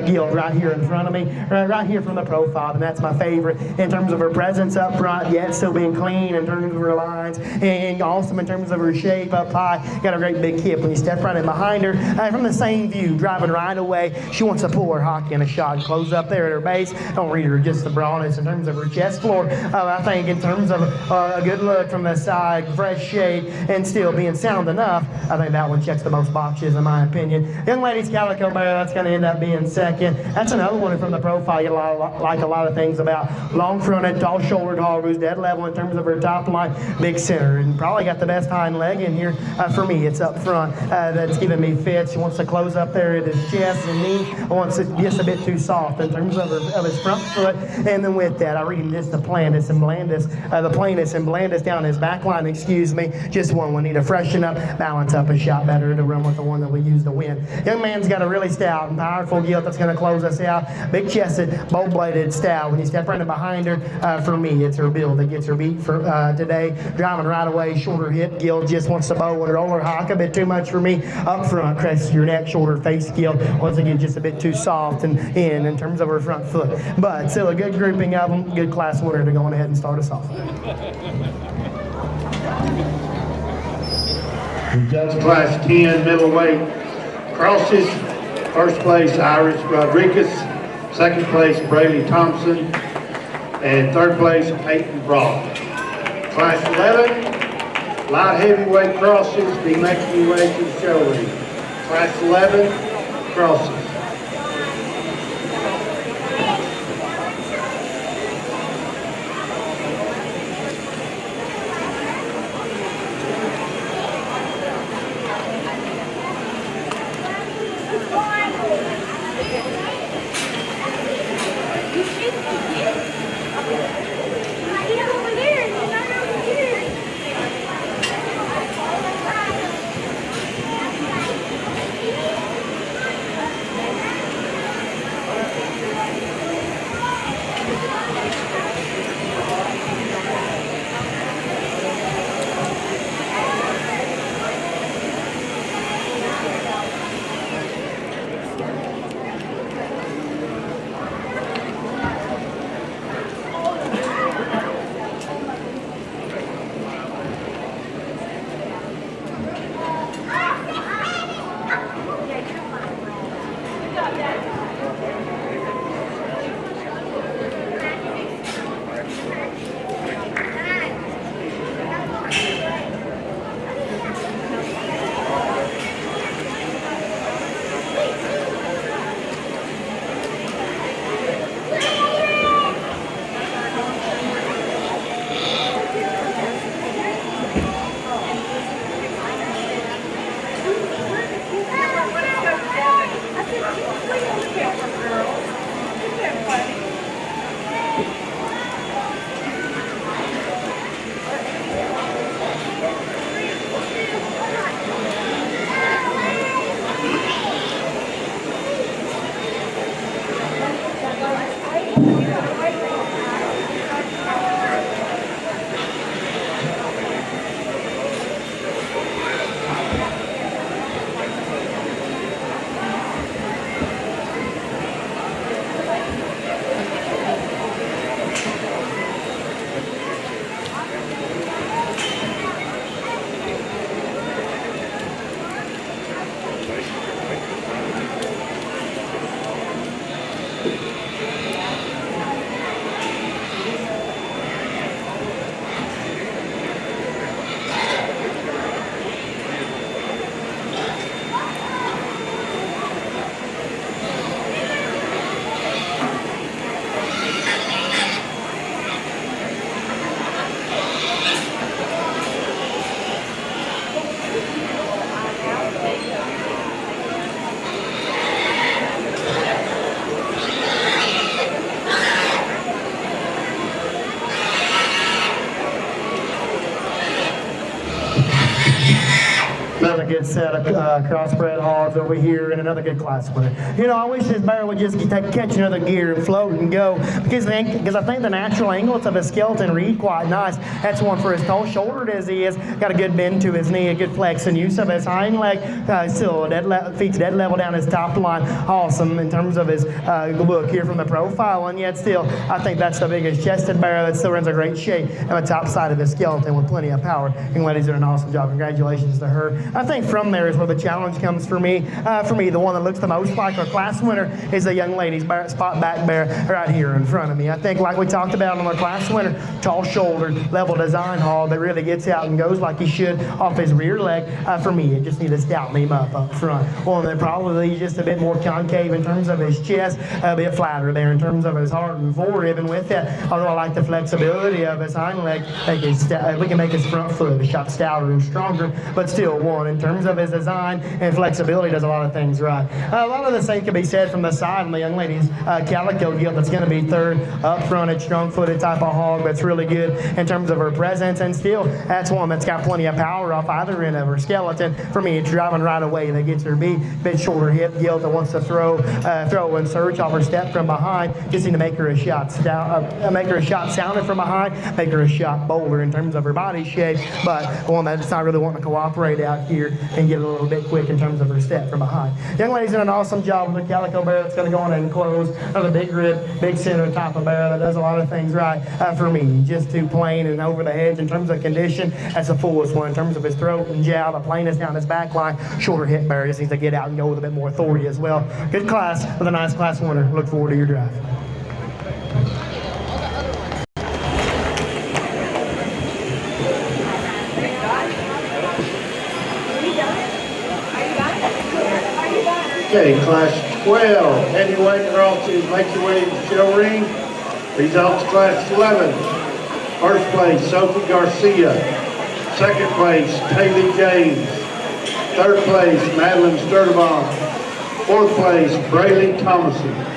[SPEAKER 3] guild right here in front of me, right here from the profile, and that's my favorite in terms of her presence up front, yet still being clean in terms of her lines, and awesome in terms of her shape up high. Got a great big hip when you step right in behind her. From the same view, driving right away, she wants to pull her hockey in a shot and close up there at her base. Don't read her just the broadness in terms of her chest floor. I think in terms of a good look from the side, fresh shape, and still being sound enough, I think that one checks the most boxes in my opinion. Young ladies Calico Bear, that's going to end up being second. That's another one from the profile you like a lot of things about. Long fronted, tall shouldered Hallroos, dead level in terms of her top line, big center, and probably got the best hind leg in here. For me, it's up front. That's giving me fit. She wants to close up there at his chest and knee. Wants it just a bit too soft in terms of his front foot, and then with that, I read him just the plainness and blandness down his back line, excuse me. Just one we need to freshen up, balance up a shot better to run with the one that we use to win. Young man's got a really stout and powerful gilt that's going to close us out. Big chested, bold-bladed stout. When you step right in behind her, for me, it's her build that gets her beat for today. Driving right away, shorter hip gilt, just wants to bow and roll her hock a bit too much for me. Up front, crest your neck, shorter face gilt. Once again, just a bit too soft and in terms of her front foot. But still a good grouping of them, good class winner to go on ahead and start us off.
[SPEAKER 2] Judge Class 10 middleweight crosses. First place, Iris Rodriguez. Second place, Braley Thompson. And third place, Peyton Brock. Class 11, light heavyweight crosses. Be making your way to the show ring. Class 11, crosses.
[SPEAKER 3] good set of crossbred hogs over here and another good class winner. You know, I wish this bear would just catch another gear and float and go because I think the natural angles of his skeleton read quite nice. That's one for as tall shouldered as he is. Got a good bend to his knee, a good flex and use of his hind leg. Still, feet's dead level down his top line. Awesome in terms of his look here from the profile. And yet still, I think that's the biggest chested bear that still runs a great shape on the top side of his skeleton with plenty of power. Young lady's doing an awesome job. Congratulations to her. I think from there is where the challenge comes for me. The one that looks the most like our class winner is the young lady's spot back bear right here in front of me. I think like we talked about on our class winner, tall shouldered, level design hog that really gets out and goes like he should off his rear leg. For me, it just needs to stouten him up front. Well, then probably just a bit more concave in terms of his chest, a bit flatter there in terms of his heart and forerib. And with that, although I like the flexibility of his hind leg, we can make his front foot a shot stouter and stronger, but still one in terms of his design and flexibility does a lot of things right. A lot of the same can be said from the side on the young lady's calico gilt that's going to be third up fronted, strong-footed type of hog that's really good in terms of her presence, and still that's one that's got plenty of power off either end of her skeleton. For me, it's driving right away that gets her bit shorter hip gilt that wants to throw and surge off her step from behind. Just need to make her a shot sounded from behind, make her a shot bolder in terms of her body shape, but one that's not really wanting to cooperate out here and get a little bit quick in terms of her step from behind. Young lady's doing an awesome job with the calico bear that's going to go on and close. Another big rib, big center type of bear that does a lot of things right for me. Just too plain and over the hedge in terms of condition. That's the fullest one in terms of his throat and jowl, the plainest down his back line. Shorter hip bear just needs to get out and go with a bit more authority as well. Good class with a nice class winner. Look forward to your drive.
[SPEAKER 2] Okay, class 12, heavyweight crosses, make your way to the show ring. Results class 11. First place, Sophie Garcia. Second place, Taylor James. Third place, Madeline Sturtevant. Fourth place, Brayley Thomason.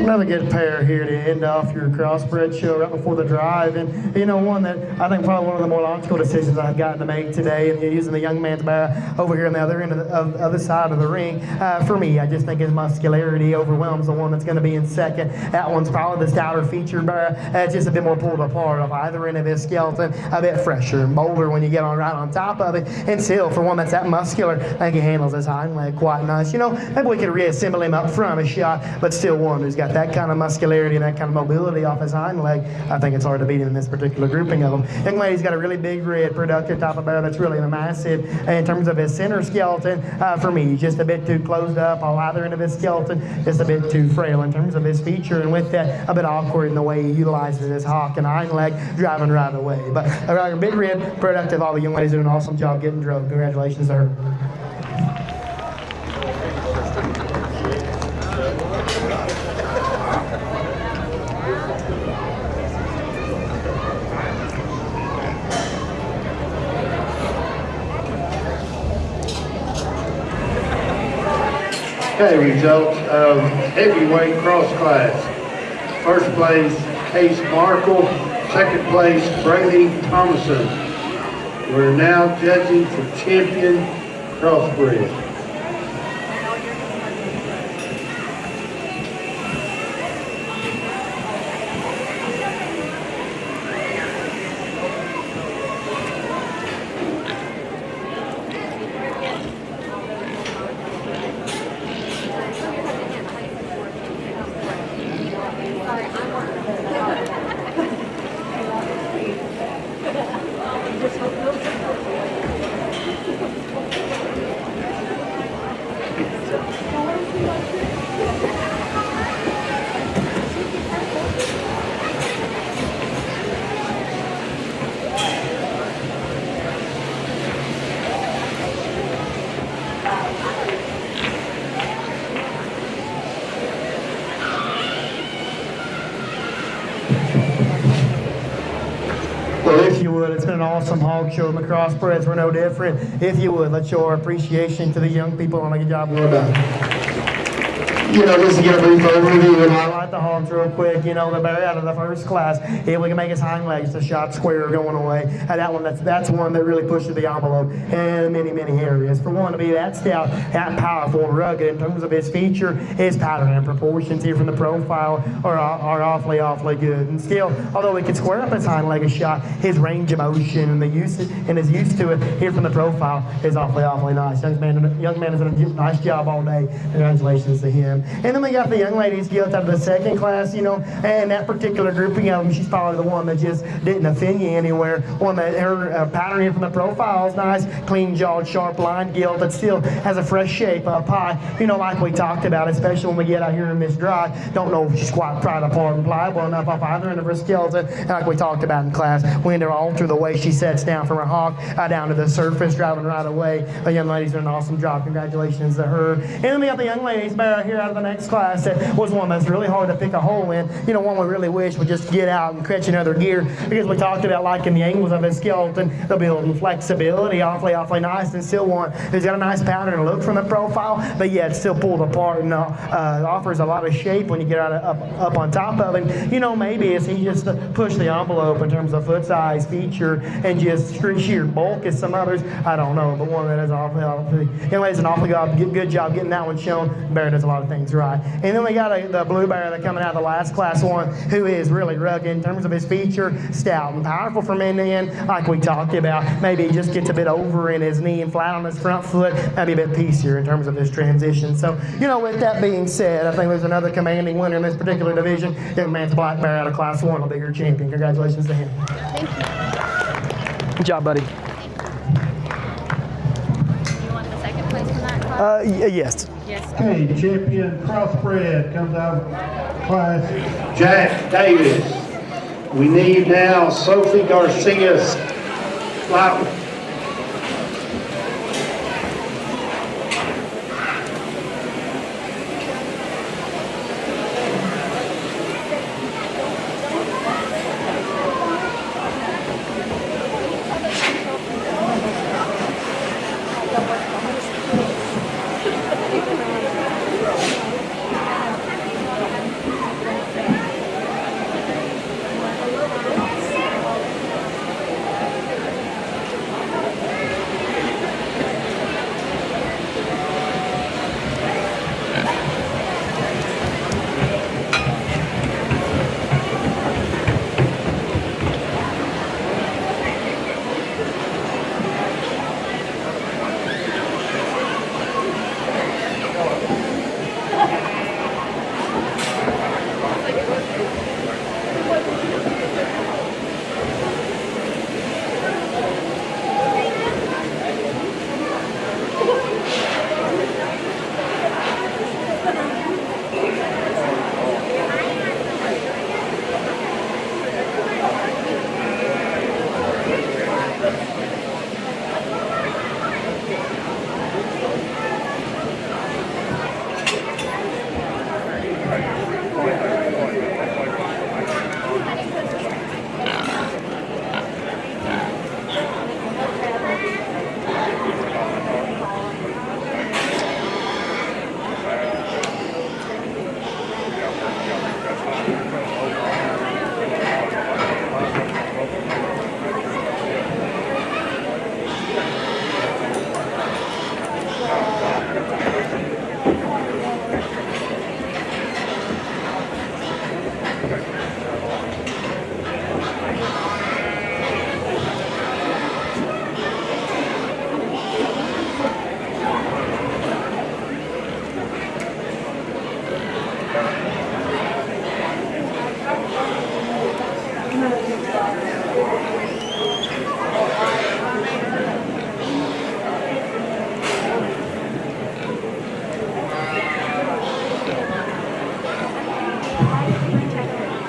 [SPEAKER 3] Another good pair here to end off your crossbred show right before the drive. And, you know, one that I think probably one of the more logical decisions I've gotten to make today, and using the young man's barrel over here on the other end of the other side of the ring. For me, I just think his muscularity overwhelms the one that's going to be in second. That one's probably the stouter featured barrel. It's just a bit more pulled apart off either end of his skeleton, a bit fresher and bolder when you get on right on top of it. And still, for one that's that muscular, I think he handles his hind leg quite nice. You know, maybe we could reassemble him up front a shot, but still one who's got that kind of muscularity and that kind of mobility off his hind leg. I think it's hard to beat him in this particular grouping of them. Young lady's got a really big red productive type of barrel that's really massive. In terms of his center skeleton, for me, he's just a bit too closed up on either end of his skeleton, just a bit too frail in terms of his feature, and with that, a bit awkward in the way he utilizes his hock and hind leg, driving right away. But a big red productive, all the young ladies doing an awesome job getting drove. Congratulations to her.
[SPEAKER 2] Okay, results of heavyweight cross class. First place, Case Markle. Second place, Brady Thomason. We're now judging for champion crossbred.
[SPEAKER 3] If you would, it's been an awesome hog show. The crossbreds were no different. If you would, let's show our appreciation to the young people on a good job. Well done. You know, just to get a brief overview and highlight the hogs real quick. You know, the Barrett out of the first class, if we can make his hind legs the shot square going away. That one, that's one that really pushes the envelope in many, many areas. For one to be that stout, that powerful, and rugged in terms of his feature, his pattern and proportions here from the profile are awfully good. And still, although he can square up his hind leg a shot, his range of motion and his use to it here from the profile is awfully nice. Young man has done a nice job all day. Congratulations to him. And then we got the young ladies guilt out of the second class, you know, and that particular grouping of them, she's probably the one that just didn't offend you anywhere. One that her pattern here from the profile is nice, clean jawed, sharp line gilt, but still has a fresh shape up high. You know, like we talked about, especially when we get out here in this dry, don't know if she's quite pried apart and pliable enough off either end of her skeleton. And like we talked about in class, we need to alter the way she sets down from her hock down to the surface, driving right away. The young lady's doing an awesome job. Congratulations to her. And then we got the young ladies back here out of the next class that was one that's really hard to pick a hole in. You know, one we really wish would just get out and catch another gear, because we talked about liking the angles of his skeleton, the build and flexibility, awfully nice, and still one who's got a nice pattern and look from the profile, but yet still pulled apart and offers a lot of shape when you get out up on top of it. You know, maybe as he just pushed the envelope in terms of foot size, feature, and just sheer bulk as some others, I don't know, but one that is awfully anyways, an awfully good job getting that one shown. Barrett does a lot of things right. And then we got the blue bear that coming out of the last class one, who is really rugged in terms of his feature, stout and powerful from end to end, like we talked about. Maybe he just gets a bit over in his knee and flat on his front foot, maybe a bit piecier in terms of his transition. So, you know, with that being said, I think there's another commanding winner in this particular division. Young man's black bear out of class one will be your champion. Congratulations to him.
[SPEAKER 5] Thank you.
[SPEAKER 3] Good job, buddy.
[SPEAKER 5] You want the second place in that class?
[SPEAKER 3] Yes.
[SPEAKER 5] Yes.
[SPEAKER 2] Okay, champion crossbred comes out of class, Jack Davis. We need now Sophie Garcia's flower.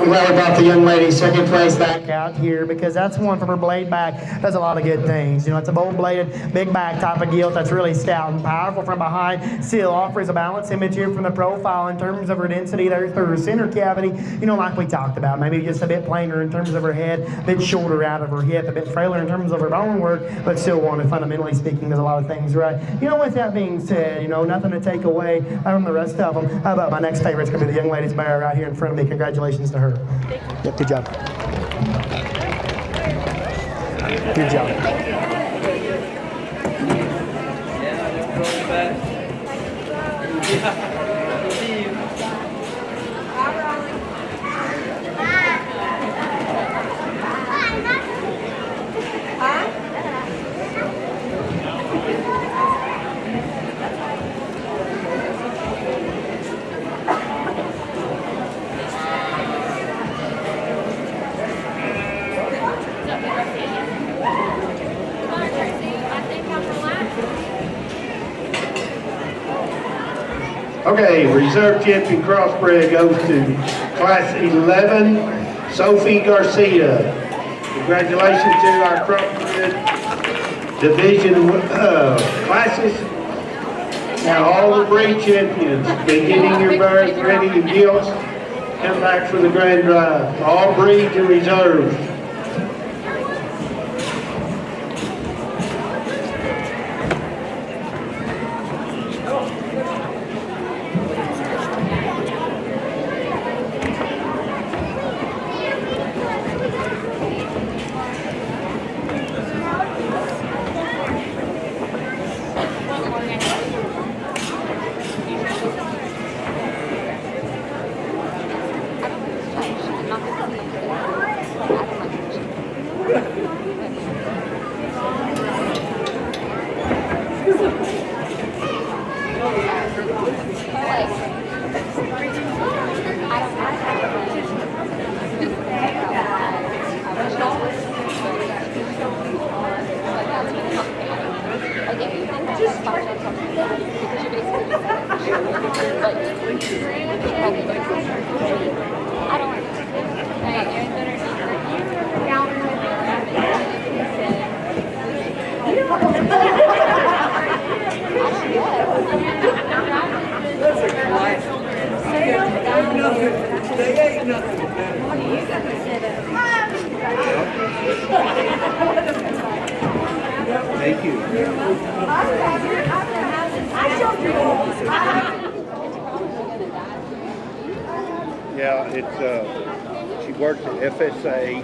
[SPEAKER 3] I'm glad we brought the young lady second place back out here because that's one from her blade back. Does a lot of good things. You know, it's a bold bladed, big back type of gilt that's really stout and powerful from behind. Still offers a balanced image here from the profile in terms of her density there through her center cavity. You know, like we talked about, maybe just a bit plainer in terms of her head, a bit shorter out of her hip, a bit frailer in terms of her bone work, but still one, fundamentally speaking, does a lot of things right. You know, with that being said, you know, nothing to take away from the rest of them. How about my next favorite's going to be the young lady's Barrett right here in front of me. Congratulations to her. Yep, good job. Good job.
[SPEAKER 2] Okay, reserve champion crossbred goes to class 11, Sophie Garcia. Congratulations to our crossbred division classes. Now all the breed champions, be getting your birds ready to gilt. Come back for the grand drive. All breeds and reserves. Thank you. Yeah, it's she works at FSA.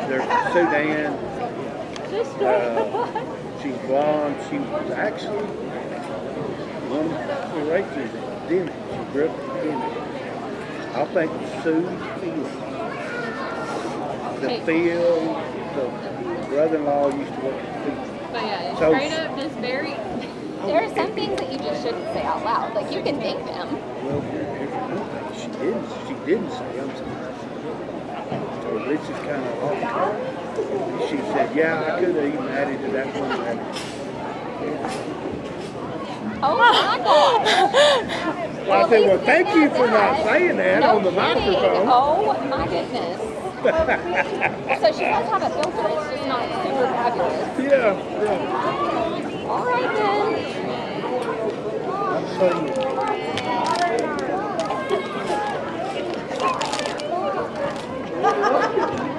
[SPEAKER 2] There's Sudan. She's blonde. She was actually one of the races in Denver. She grew up in Denver. I think Sue's field. The field, the brother-in-law used to work at the field.
[SPEAKER 5] But yeah, it's
[SPEAKER 2] So-
[SPEAKER 5] straight up just very. There are some things that you just shouldn't say out loud. Like you can think them.
[SPEAKER 2] Well, here's one thing. She didn't say, I'm sorry. So this is kind of off. She said, yeah, I could have even added to that one.
[SPEAKER 5] Oh my God.
[SPEAKER 2] Well, I said, well, thank you for not saying that
[SPEAKER 5] No
[SPEAKER 2] on the
[SPEAKER 5] kidding.
[SPEAKER 2] microphone.
[SPEAKER 5] Oh my goodness. So she does have a filter. It's just not super fabulous.
[SPEAKER 2] Yeah.
[SPEAKER 5] All right then.
[SPEAKER 2] I'm saying.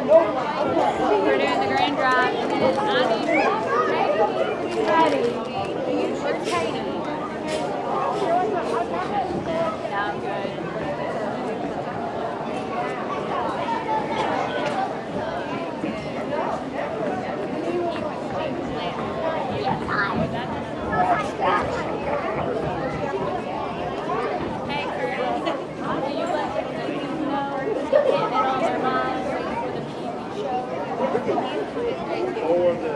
[SPEAKER 5] We're doing the grand drive. And then I need Katie. Where's Katie? Sound good. Hey, Kirk. Will you let them know getting it on their minds for the TV show?
[SPEAKER 2] Or the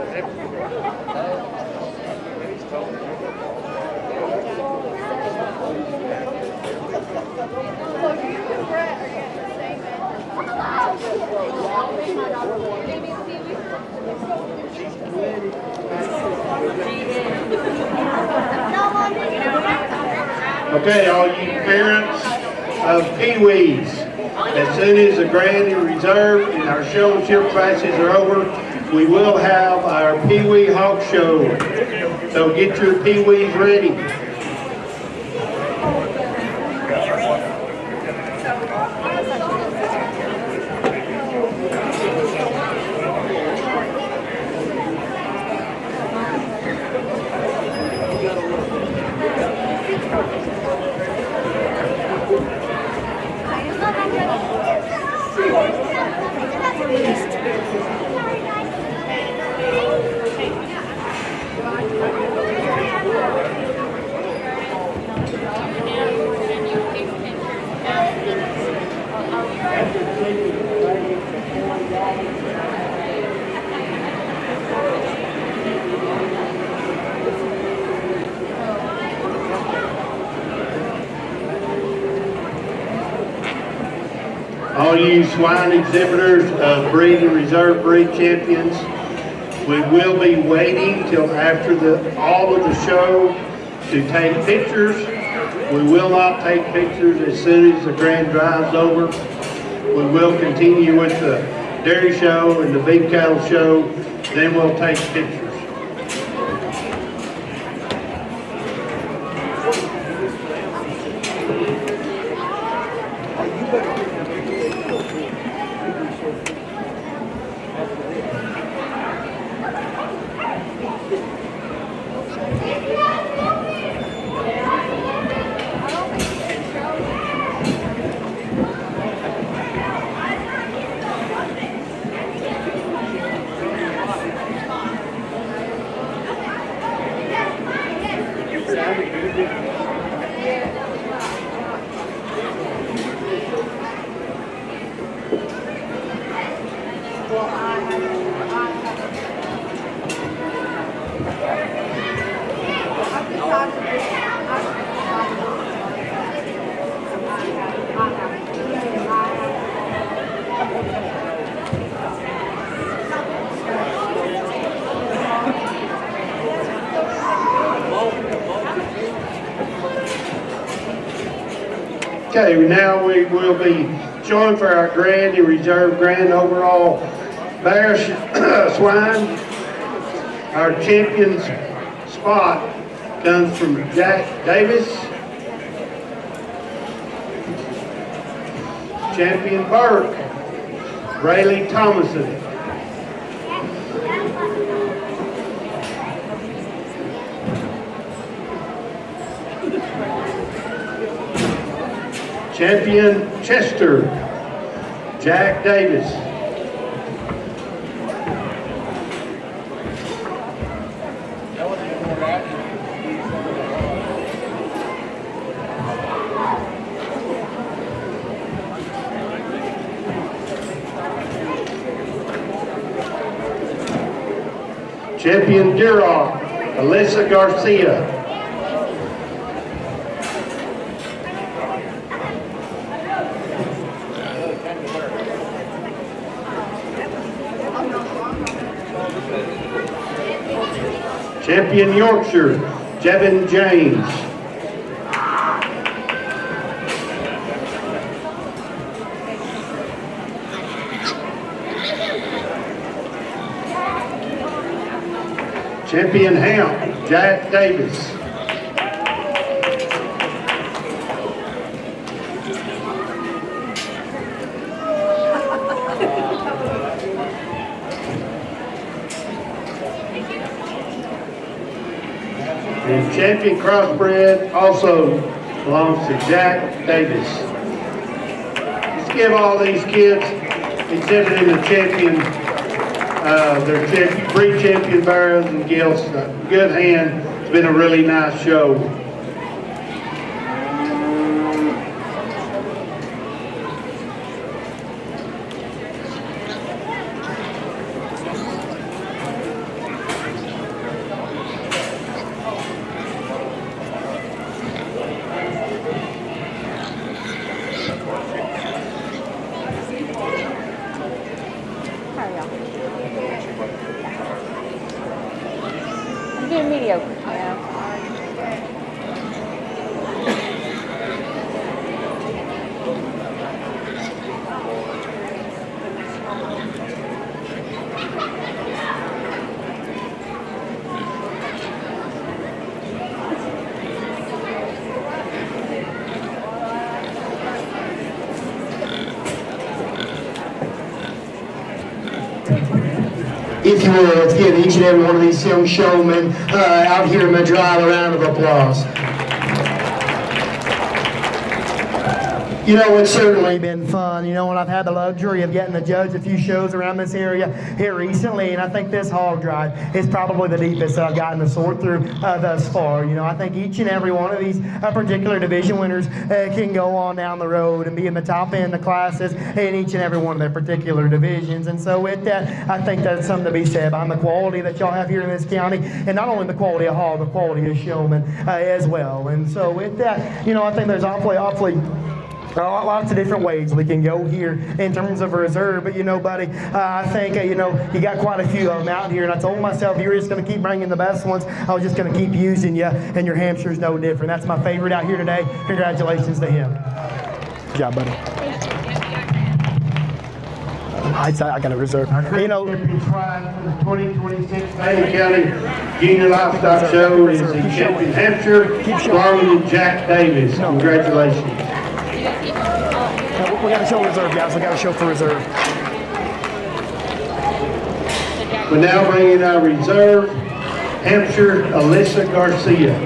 [SPEAKER 2] Okay, all you parents, of peewees. As soon as the grand and reserve and our showmanship classes are over, we will have our peewee hawk show. So get your peewees ready. All you swine exhibitors, breed and reserve breed champions, we will be waiting till after all of the show to take pictures. We will not take pictures as soon as the grand drive's over. We will continue with the dairy show and the beef cattle show, then we'll take pictures. Okay, now we will be showing for our grand and reserve grand overall Barrett swine. Our champion's spot comes from Jack Davis. Champion Kirk, Rayleigh Thomason. Champion Chester, Jack Davis. Champion Duroc, Alyssa Garcia. Champion Yorkshire, Jevin James. Champion Hamp, Jack Davis. And Champion Crossbred also belongs to Jack Davis. Let's give all these kids exhibiting the champion, their breed champion barrows and gilts a good hand. It's been a really nice show.
[SPEAKER 5] I'm doing mediocre. Yeah.
[SPEAKER 3] if you will, let's give each and every one of these young showmen out here in the drive a round of applause. You know, it's certainly been fun. You know, when I've had the luxury of getting to judge a few shows around this area here recently, and I think this hog drive is probably the deepest that I've gotten to sort through thus far. You know, I think each and every one of these particular division winners can go on down the road and be in the top end of classes in each and every one of their particular divisions. And so with that, I think that's something to be said behind the quality that y'all have here in this county, and not only the quality of hog, the quality of showman as well. And so with that, you know, I think there's awfully lots of different ways we can go here in terms of a reserve, but you know, buddy, I think you know, you got quite a few of them out here, and I told myself you were just going to keep bringing the best ones. I was just going to keep using you, and your Hampshire's no different. That's my favorite out here today. Congratulations to him. Good job, buddy. I got a reserve.
[SPEAKER 2] You know, the 2026 Bailey County Junior Livestock Show is in Shipman, Hampshire, belonging to Jack Davis. Congratulations.
[SPEAKER 3] We got to show reserve, guys. We got to show for reserve.
[SPEAKER 2] We're now bringing our reserve, Hampshire, Alyssa Garcia.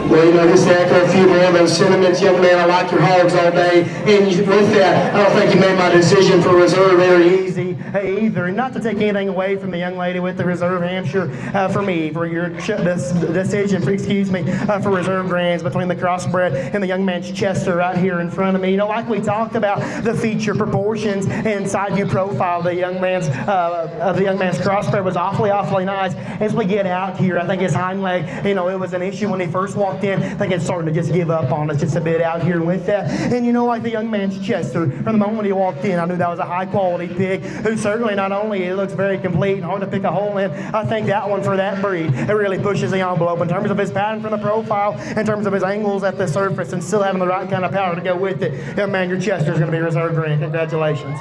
[SPEAKER 3] Well, you know, just to echo a few more of those sentiments, young man, I like your hogs all day. And with that, I don't think you made my decision for reserve very easy either. And not to take anything away from the young lady with the reserve Hampshire, for me, for your decision, for reserve grands between the crossbred and the young man's Chester right here in front of me. You know, like we talked about, the feature proportions and side view profile of the young man's crossbred was awfully nice. As we get out here, I think his hind leg, you know, it was an issue when he first walked in. I think it's starting to just give up on us just a bit out here with that. And you know, like the young man's Chester, from the moment he walked in, I knew that was a high quality pig who certainly not only it looks very complete and hard to pick a hole in, I think that one for that breed, it really pushes the envelope in terms of his pattern from the profile, in terms of his angles at the surface, and still having the right kind of power to go with it. Young man, your Chester's going to be reserve grand. Congratulations.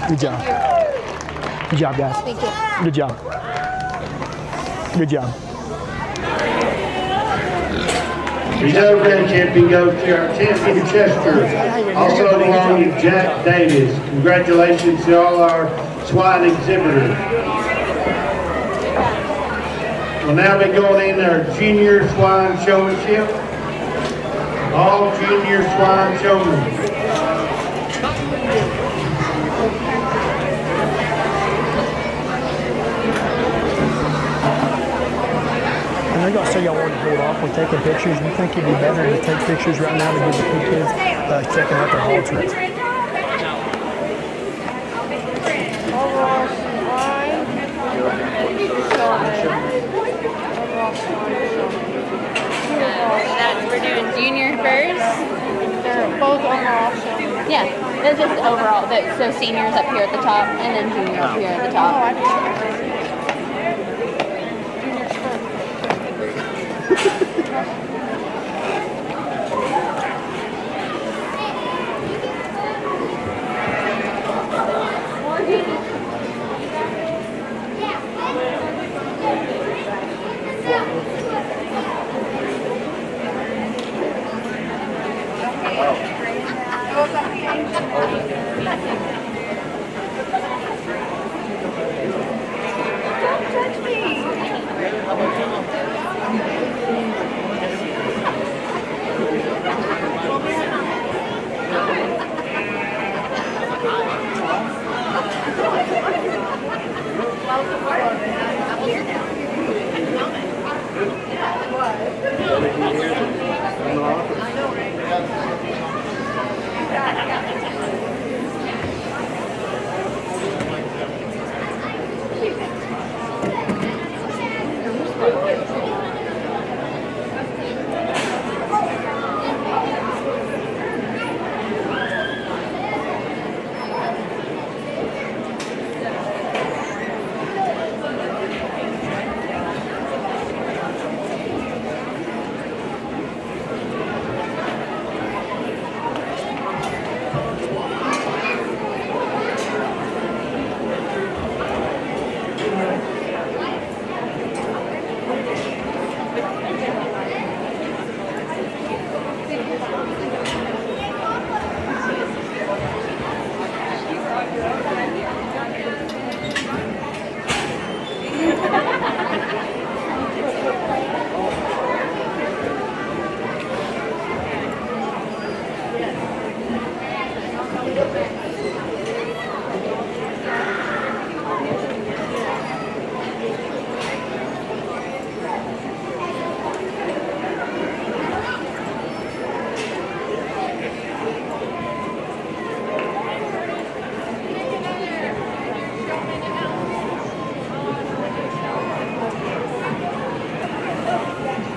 [SPEAKER 3] Good job. Good job, guys.
[SPEAKER 5] Thank you.
[SPEAKER 3] Good job. Good job.
[SPEAKER 2] Reserve grand champion goes to our champion Chester, also belonging to Jack Davis. Congratulations to all our Swine exhibitors. We'll now be going in our junior Swine Showmanship. All junior Swine Showmen.
[SPEAKER 3] I know y'all say y'all want to hold off on taking pictures. Do you think it'd be better to take pictures right now to give the kids checking out their hogs right?
[SPEAKER 6] Overall Swine,
[SPEAKER 5] We're doing junior first.
[SPEAKER 6] they're both overall Showman.
[SPEAKER 5] Yeah, it's just overall. So seniors up here at the top, and then junior up here at the top.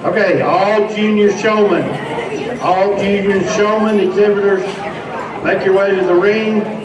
[SPEAKER 2] Okay, all junior showmen, exhibitors, make your way to the ring.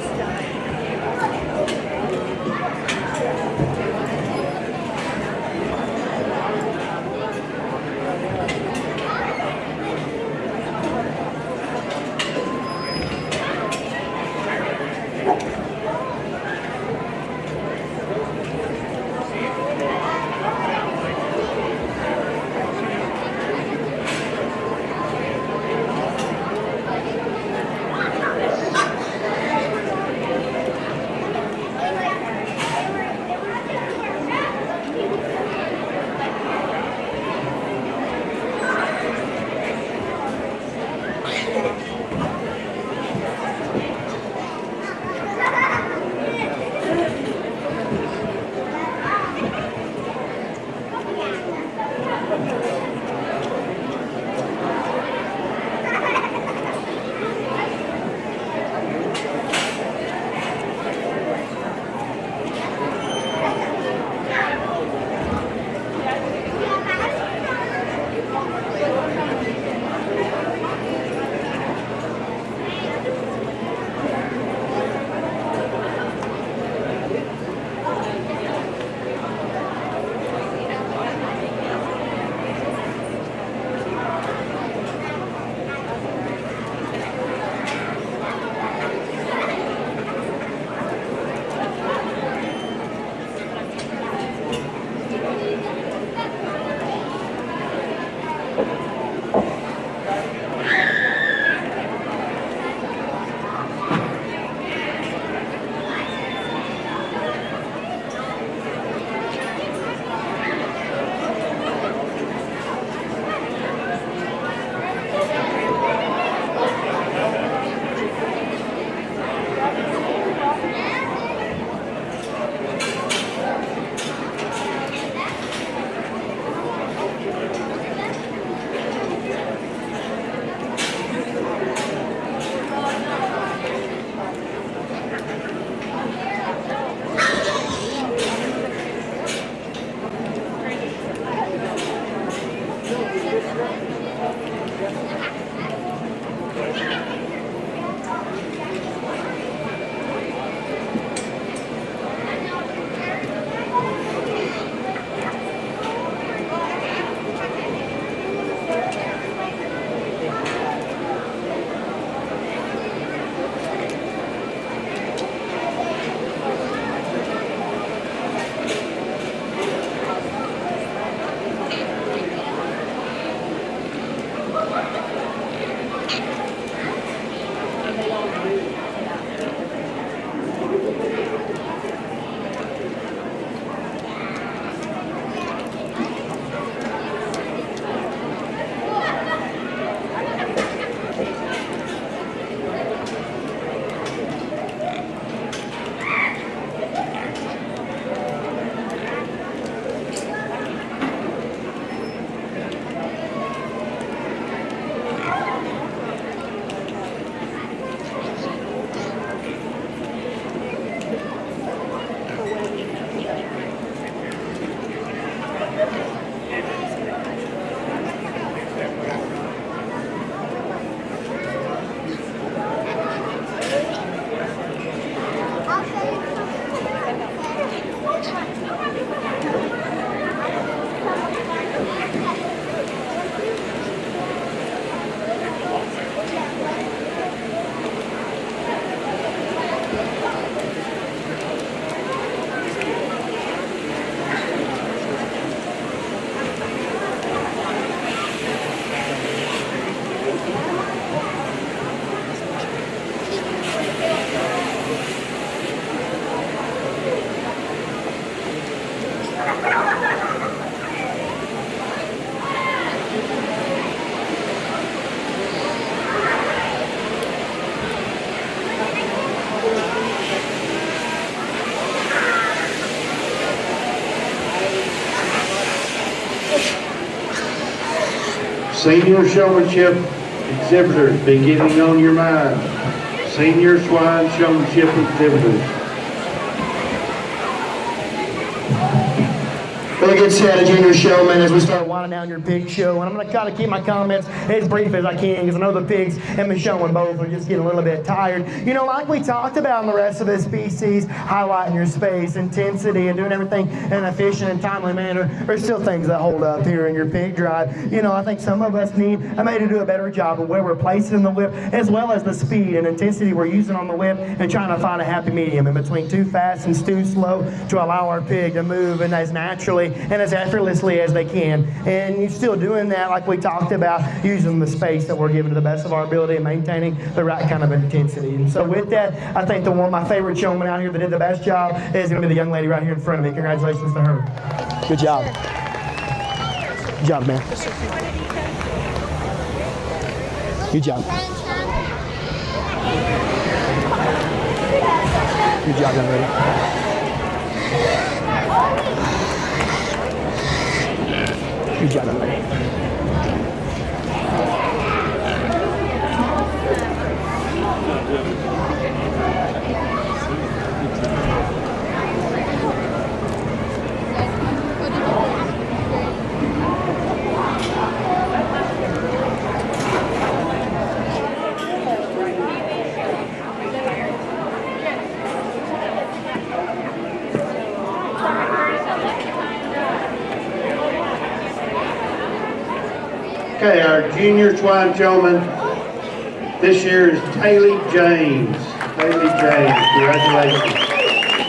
[SPEAKER 2] Senior Showmanship exhibitors beginning on your mind. Senior Swine Showmanship exhibitors.
[SPEAKER 3] Really good set of junior showmen as we start winding down your pig show. And I'm going to try to keep my comments as brief as I can because I know the pigs and the showman both are just getting a little bit tired. You know, like we talked about in the rest of the species, highlighting your space, intensity, and doing everything in an efficient and timely manner, there's still things that hold up here in your pig drive. You know, I think some of us need maybe to do a better job of where we're placing the whip as well as the speed and intensity we're using on the whip and trying to find a happy medium in between too fast and too slow to allow our pig to move and as naturally and as effortlessly as they can. And you're still doing that like we talked about, using the space that we're given to the best of our ability and maintaining the right kind of intensity. And so with that, I think the one of my favorite showmen out here that did the best job is going to be the young lady right here in front of me. Congratulations to her. Good job. Good job, man. Good job. Good job, young lady. Good job, young lady.
[SPEAKER 2] Okay, our junior swine showman this year is Taylor James. Taylor James, congratulations.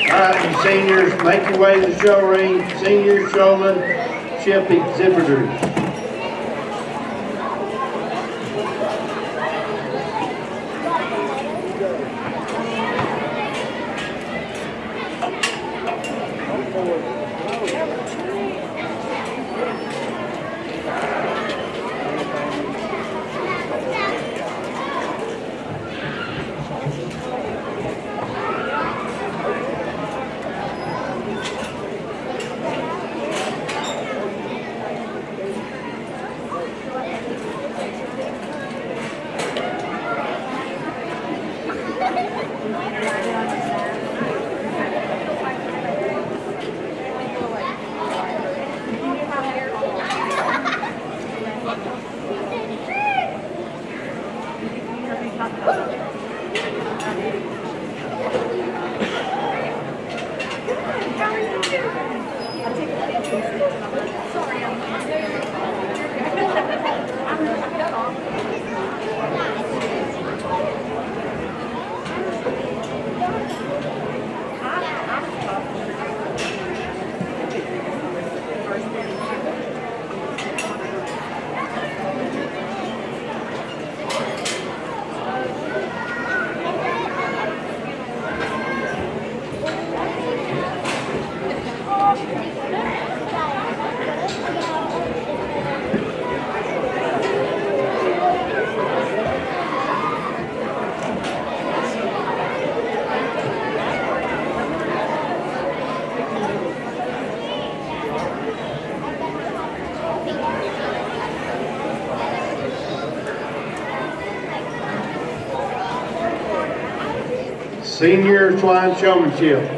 [SPEAKER 2] All right, you seniors, make your way to the show ring. Senior showmanship exhibitors. Senior swine showmanship.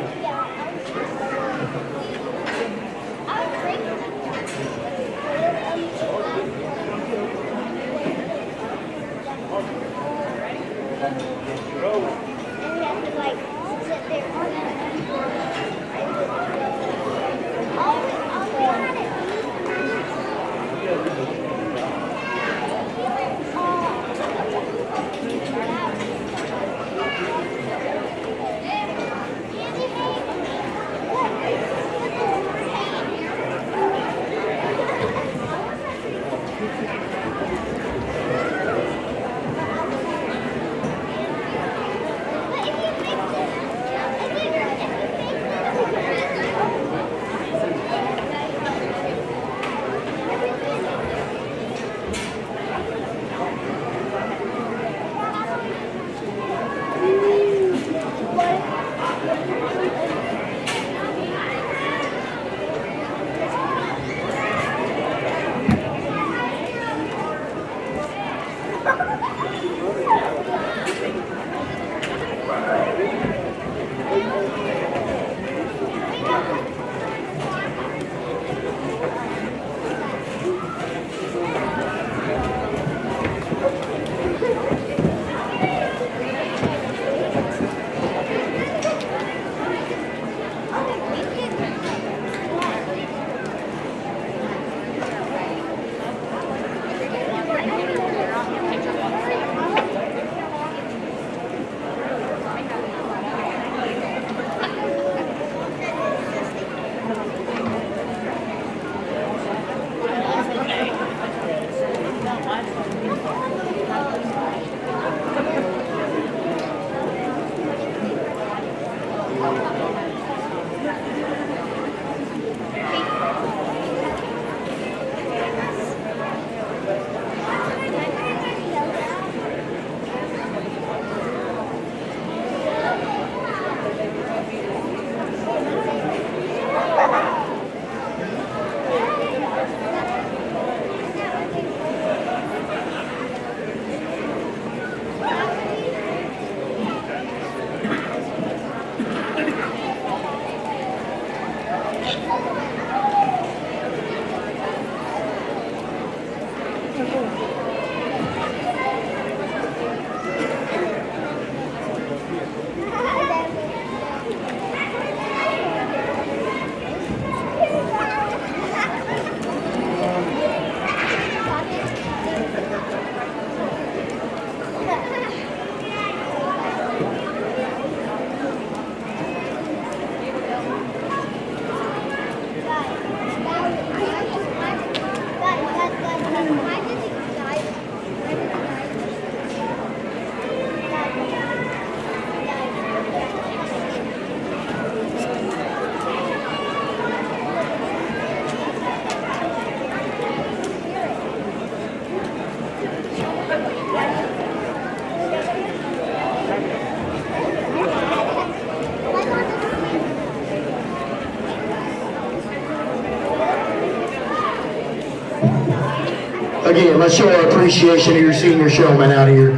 [SPEAKER 3] Again, let's show our appreciation to your senior showman out here.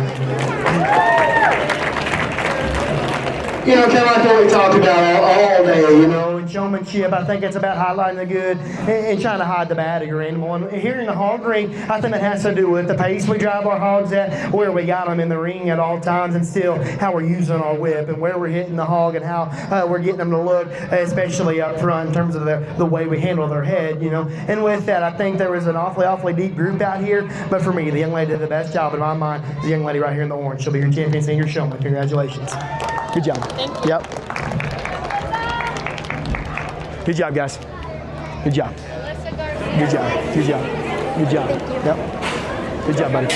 [SPEAKER 3] You know, kind of like what we talked about all day, you know, in showmanship, I think it's about highlighting the good and trying to hide the bad of your animal. And here in the hog ring, I think that has to do with the pace we drive our hogs at, where we got them in the ring at all times, and still how we're using our whip and where we're hitting the hog and how we're getting them to look, especially up front in terms of the way we handle their head, you know. And with that, I think there was an awfully deep group out here. But for me, the young lady did the best job in my mind. The young lady right here in the orange. She'll be your champion senior showman. Congratulations. Good job.
[SPEAKER 5] Thank you.
[SPEAKER 3] Yep. Good job, guys. Good job. Good job. Good job. Good job. Yep. Good job, buddy.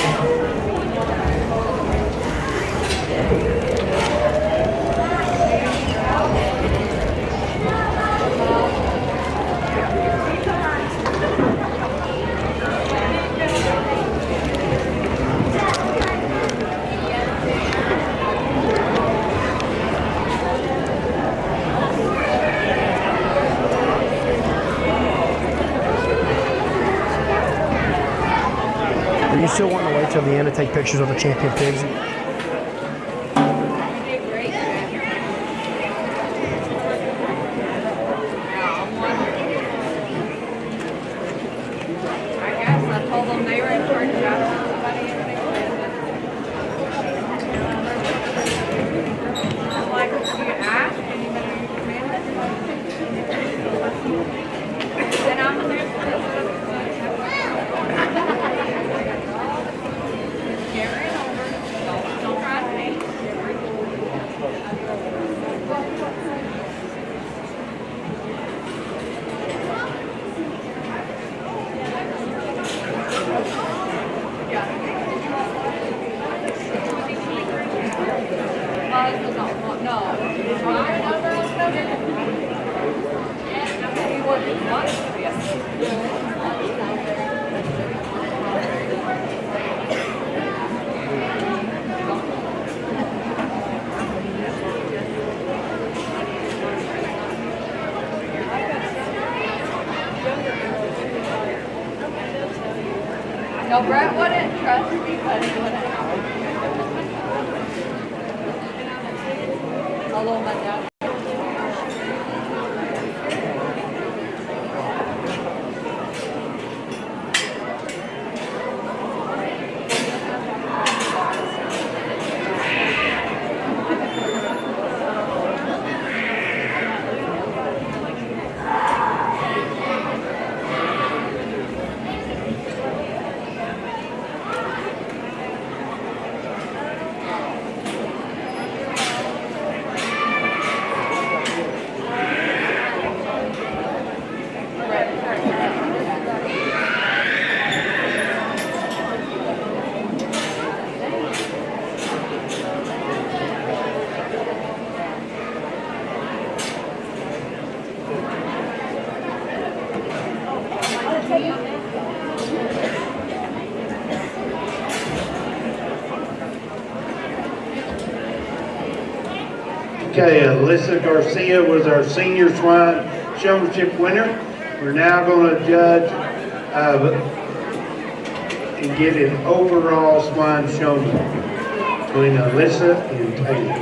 [SPEAKER 3] Are you still wanting to wait till the end to take pictures of the champion pigs?
[SPEAKER 5] No, Brett wouldn't trust me, but he wouldn't. Although my dad.
[SPEAKER 2] Okay, Alyssa Garcia was our senior swine showmanship winner. We're now going to judge and get an overall swine showman between Alyssa and Taylor.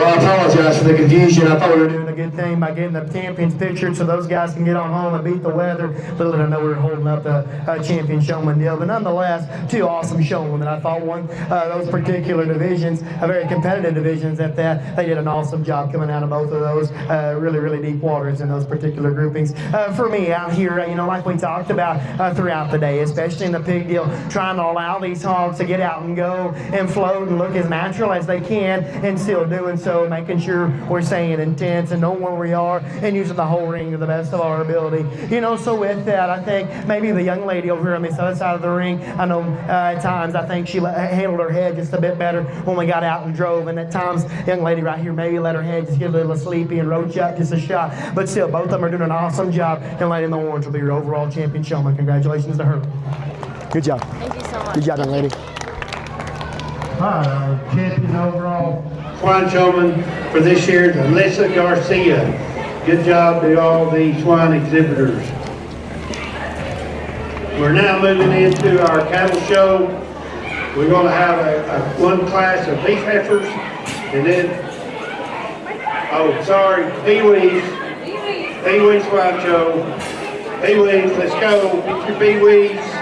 [SPEAKER 3] Well, I apologize for the confusion. I thought we were doing a good thing by getting the champions pictured so those guys can get on home and beat the weather. Little did I know we were holding up the champion showman deal. But nonetheless, two awesome showmen that I thought won those particular divisions, very competitive divisions at that. They did an awesome job coming out of both of those really, really deep waters in those particular groupings. For me, out here, like we talked about throughout the day, especially in the pig deal, trying to allow these hogs to get out and go and float and look as natural as they can and still doing so, making sure we're staying intense and knowing where we are and using the whole ring to the best of our ability. So with that, I think maybe the young lady over here on this other side of the ring, I know at times I think she handled her head just a bit better when we got out and drove, and at times the young lady right here maybe let her head just get a little sleepy and roach up just a shot, but still both of them are doing an awesome job, and Lady in the Orange will be your overall champion showman. Congratulations to her. Good job.
[SPEAKER 5] Thank you so much.
[SPEAKER 3] Good job, young lady.
[SPEAKER 2] All right, our champion overall swine showman for this year is Alyssa Garcia. Good job to all the swine exhibitors. We're now moving into our cattle show. We're going to have one class of beef heifers, and then, Pee-wees swine show. Pee-wees, let's go, get your pee-wees.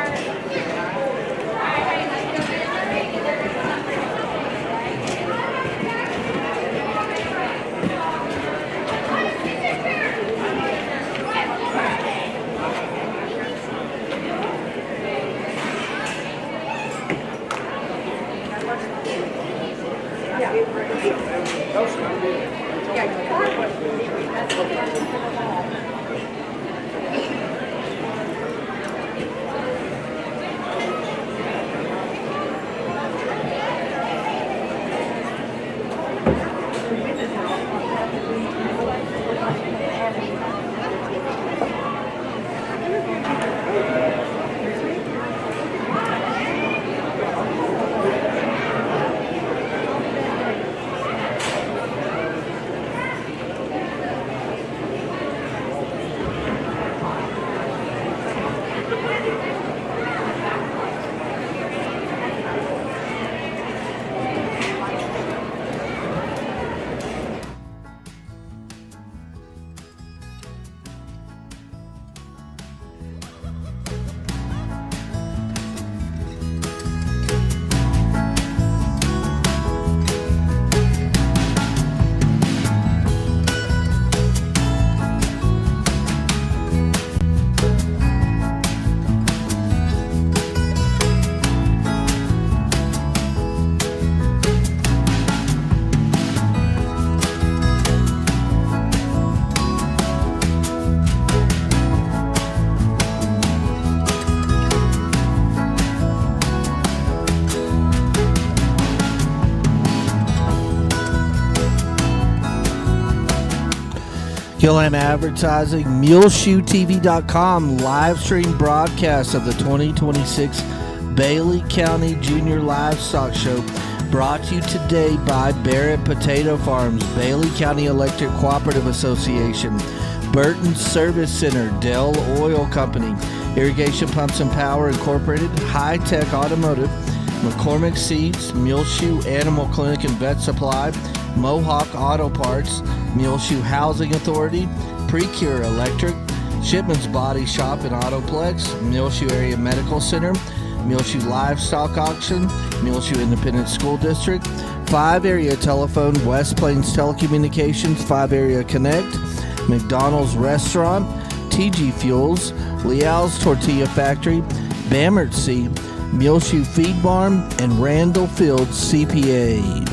[SPEAKER 1] Gilham Advertising, MuleshoeTV.com live stream broadcast of the 2026 Bailey County Junior Livestock Show, brought to you today by Barrett Potato Farms, Bailey County Electric Cooperative Association, Burton Service Center, Dell Oil Company, Irrigation Pumps and Power Incorporated, Hi-Tek Automotive, McCormick Seeds, Muleshoe Animal Clinic and Vet Supply, Mohawk Auto Parts, Muleshoe Housing Authority, Precure Electric, Shipman's Body Shop and Autoplex, Muleshoe Area Medical Center, Muleshoe Livestock Auction, Muleshoe Independent School District, 5 Area Telephone, West Plains Telecommunications, 5 Area Connect, McDonald's Restaurant, TG Fuels, Leal's Tortilla Factory, Bamert Seed, Muleshoe Feed Barn, and Randall Fields CPA.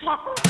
[SPEAKER 6] Okay.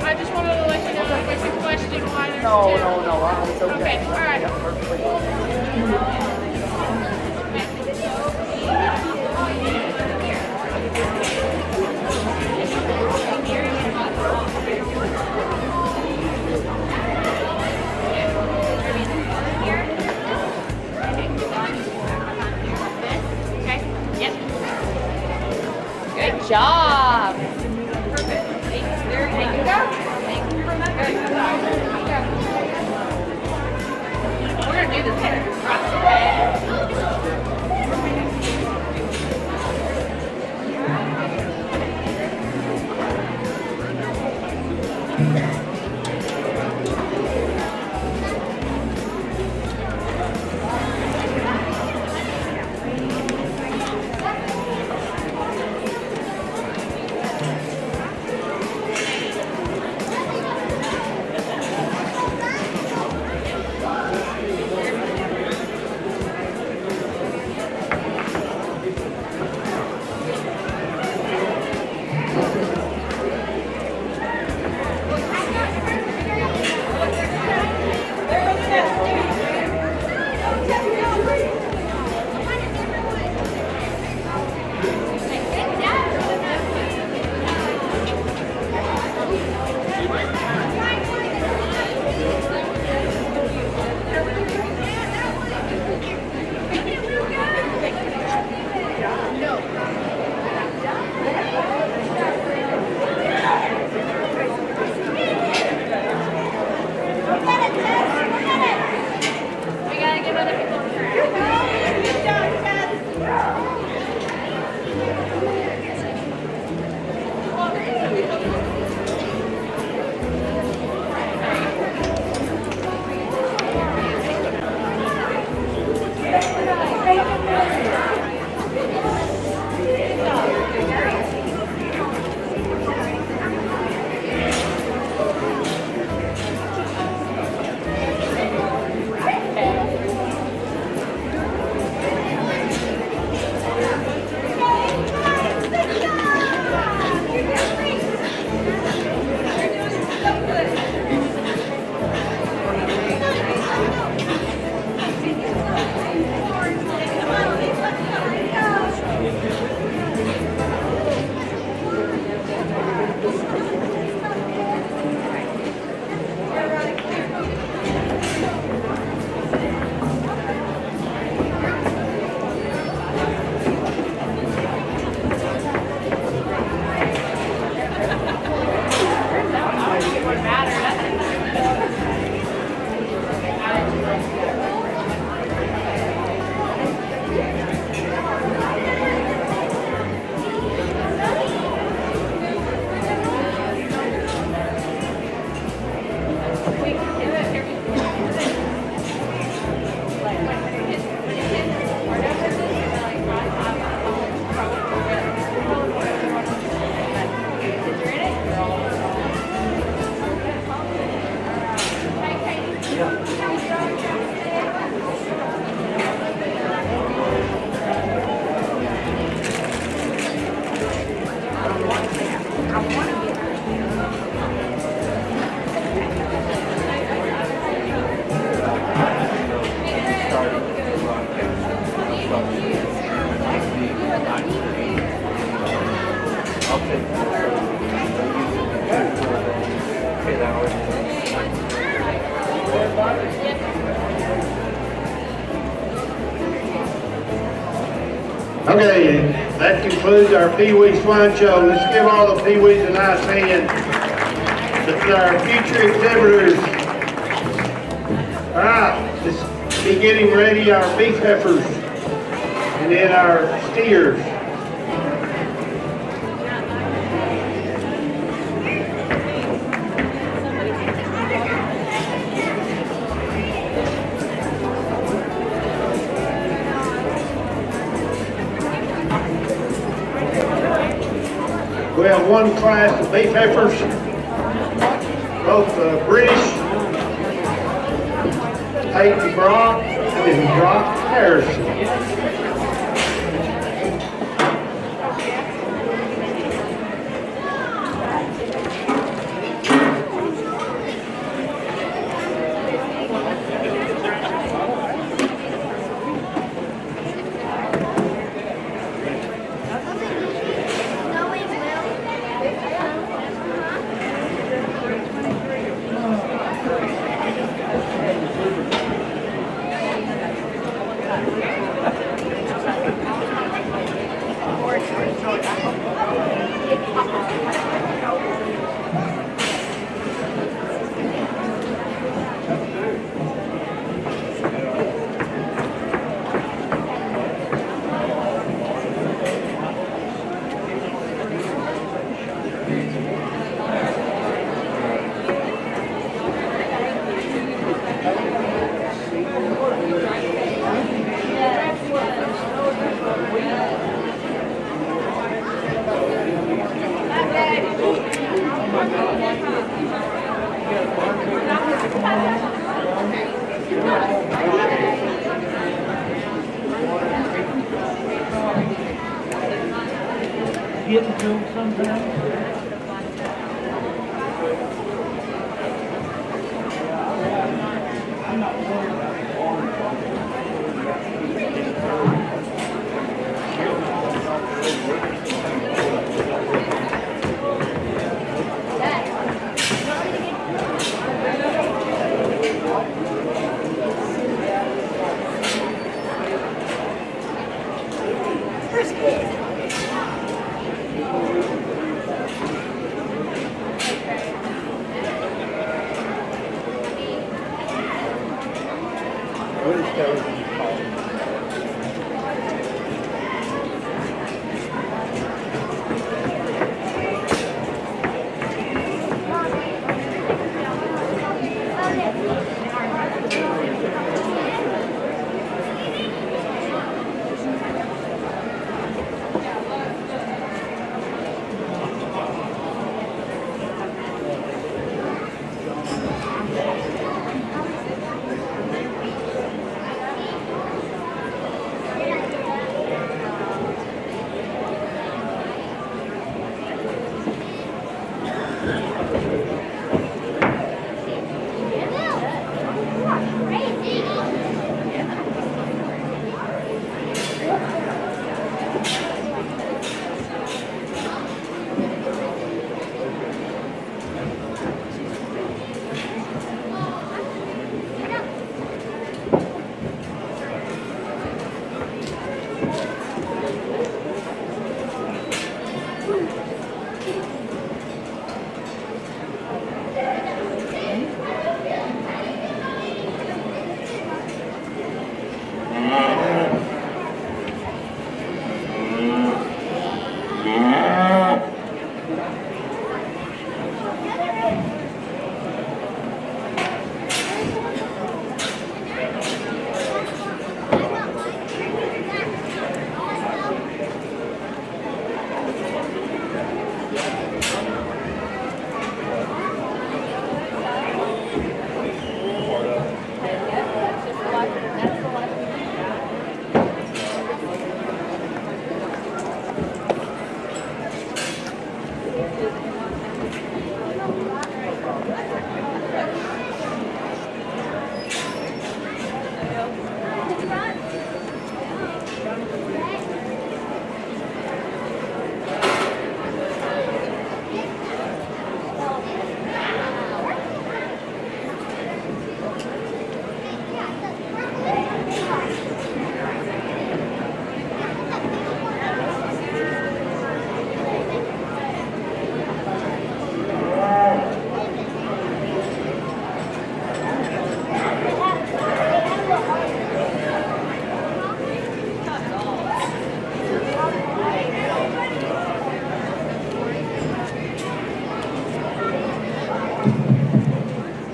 [SPEAKER 6] I just wanted to let you know if there's a question why there's
[SPEAKER 7] No,
[SPEAKER 6] two.
[SPEAKER 7] no, no, it's okay.
[SPEAKER 6] Okay, all right.
[SPEAKER 7] Yep, perfectly.
[SPEAKER 5] Okay. Yep. Good job. Perfect. There you go. We're gonna do this here.
[SPEAKER 2] Okay, that concludes our Pee Wee Swine Show. Let's give all the Pee Wees a nice hand. This is our future exhibitors. All right, let's be getting ready our beef heifers and then our steers. We have one class of beef heifers, both British, Peyton Brock and Brock Harrison.
[SPEAKER 7] Getting to them sometimes.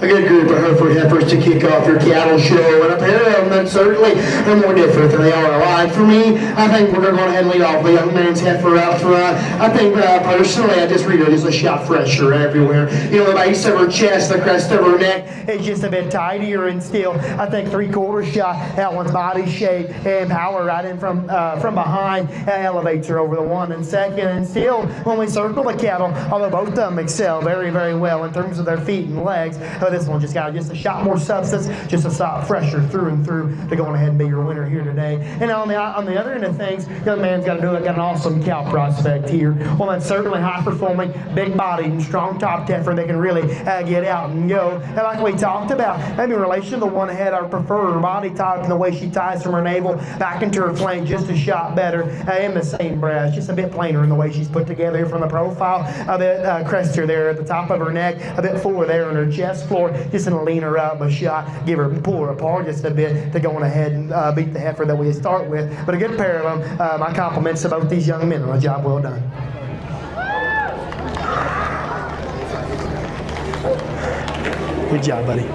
[SPEAKER 3] a good group of Hereford heifers to kick off your cattle show, and a pair of them that certainly are more different than they are alike. For me, I think we're going to go ahead and lead off the young man's heifer out front. I think personally, I just read it as a shot fresher everywhere. You know, the base of her chest, the crest of her neck is just a bit tidier, and still, I think 3/4 shot. That one's body shape and power right in from behind elevates her over the 1 and 2nd. And still, when we circle the cattle, although both of them excel very, very well in terms of their feet and legs, this one just got just a shot more substance, just a shot fresher through and through to go ahead and be your winner here today. And on the other end of things, young man's got an awesome cow prospect here. Well, that's certainly high performing, big bodied, and strong top heifer that can really get out and go. And like we talked about, maybe in relation to the one ahead, I prefer her body type and the way she ties from her navel back into her flank just a shot better. In the same breast, just a bit plainer in the way she's put together here from the profile. A bit crestier there at the top of her neck, a bit fuller there on her chest floor, just gonna lean her up a shot, pull her apart just a bit to go on ahead and beat the heifer that we start with. But a good pair of them. My compliments to both these young men on a job well done. Good job, buddy.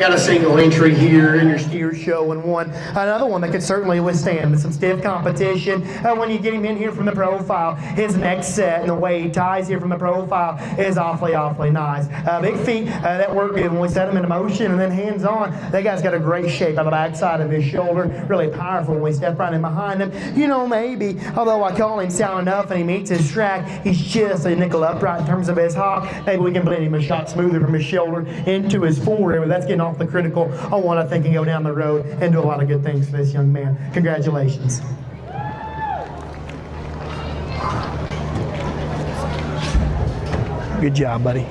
[SPEAKER 3] Got a single entry here in your steer show, and another one that could certainly withstand some stiff competition. When you get him in here from the profile, his neck set and the way he ties here from the profile is awfully, awfully nice. Big feet that work good when we set him into motion, and then hands on. That guy's got a great shape on the backside of his shoulder, really powerful when we step right in behind him. You know, maybe, although I call him sound enough and he meets his track, he's just a nickel upright in terms of his hop. Maybe we can blend him a shot smoother from his shoulder into his forearm. That's getting off the critical on one I think can go down the road and do a lot of good things for this young man. Congratulations. Good job, buddy.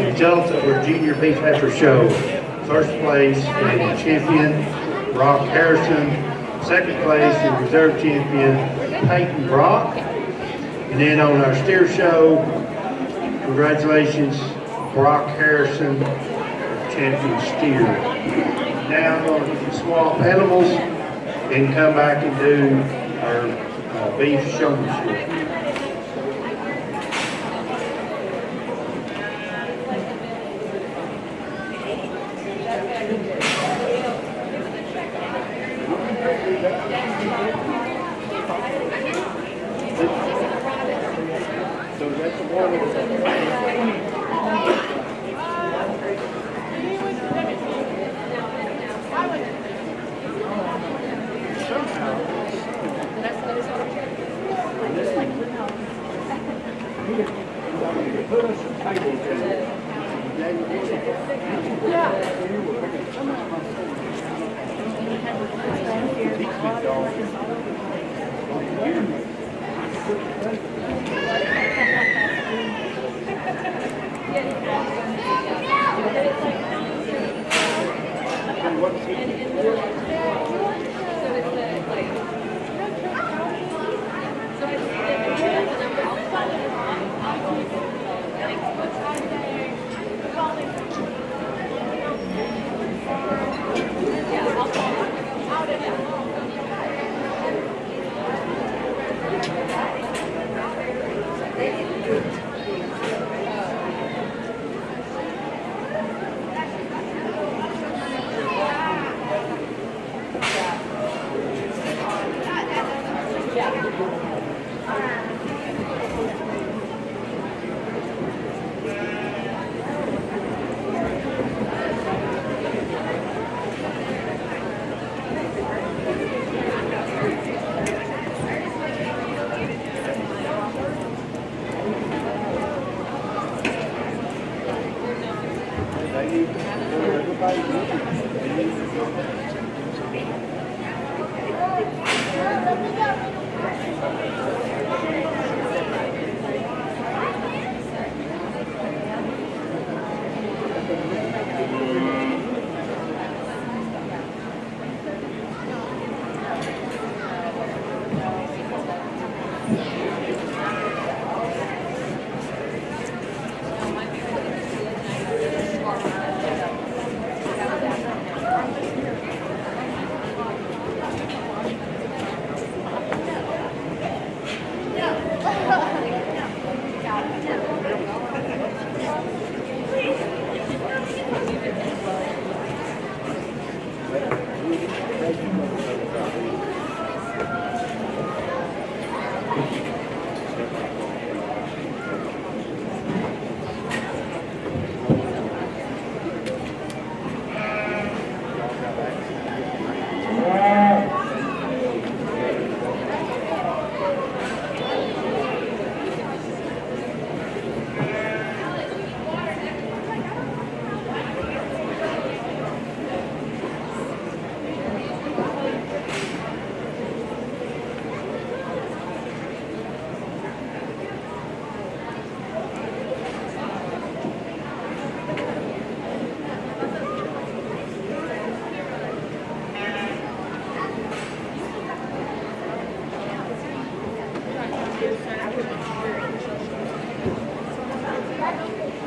[SPEAKER 2] Results of our Junior Beef Heifer Show. First place in champion, Brock Harrison. Second place in reserve champion, Peyton Brock. And then on our steer show, congratulations, Brock Harrison, champion steer. Now I'm going to swap animals and come back and do our beef showmanship.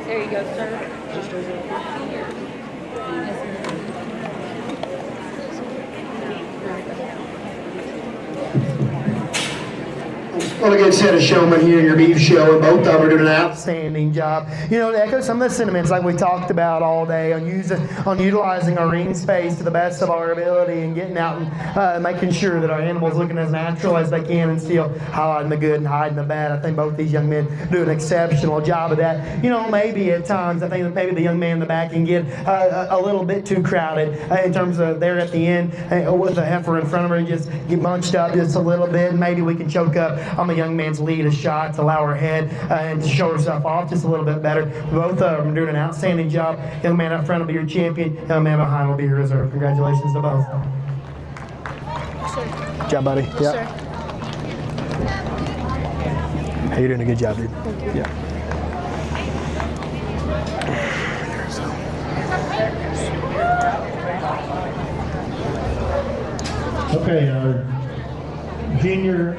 [SPEAKER 5] There you go, sir.
[SPEAKER 3] Well, a good set of showmen here in your beef show, and both of them are doing an outstanding job. You know, to echo some of the sentiments like we talked about all day on utilizing our ring space to the best of our ability and getting out and making sure that our animals looking as natural as they can and still highlighting the good and hiding the bad. I think both these young men do an exceptional job of that. You know, maybe at times I think that maybe the young man in the back can get a little bit too crowded in terms of there at the end with the heifer in front of her and just get bunched up just a little bit. Maybe we can choke up on the young man's lead a shot to allow her head and to show herself off just a little bit better. Both of them are doing an outstanding job. Young man up front will be your champion. Young man behind will be your reserve. Congratulations to both. Good job, buddy.
[SPEAKER 6] Yes,
[SPEAKER 3] yeah. Hey, you're doing a good job, dude. Yeah.
[SPEAKER 2] Okay, our junior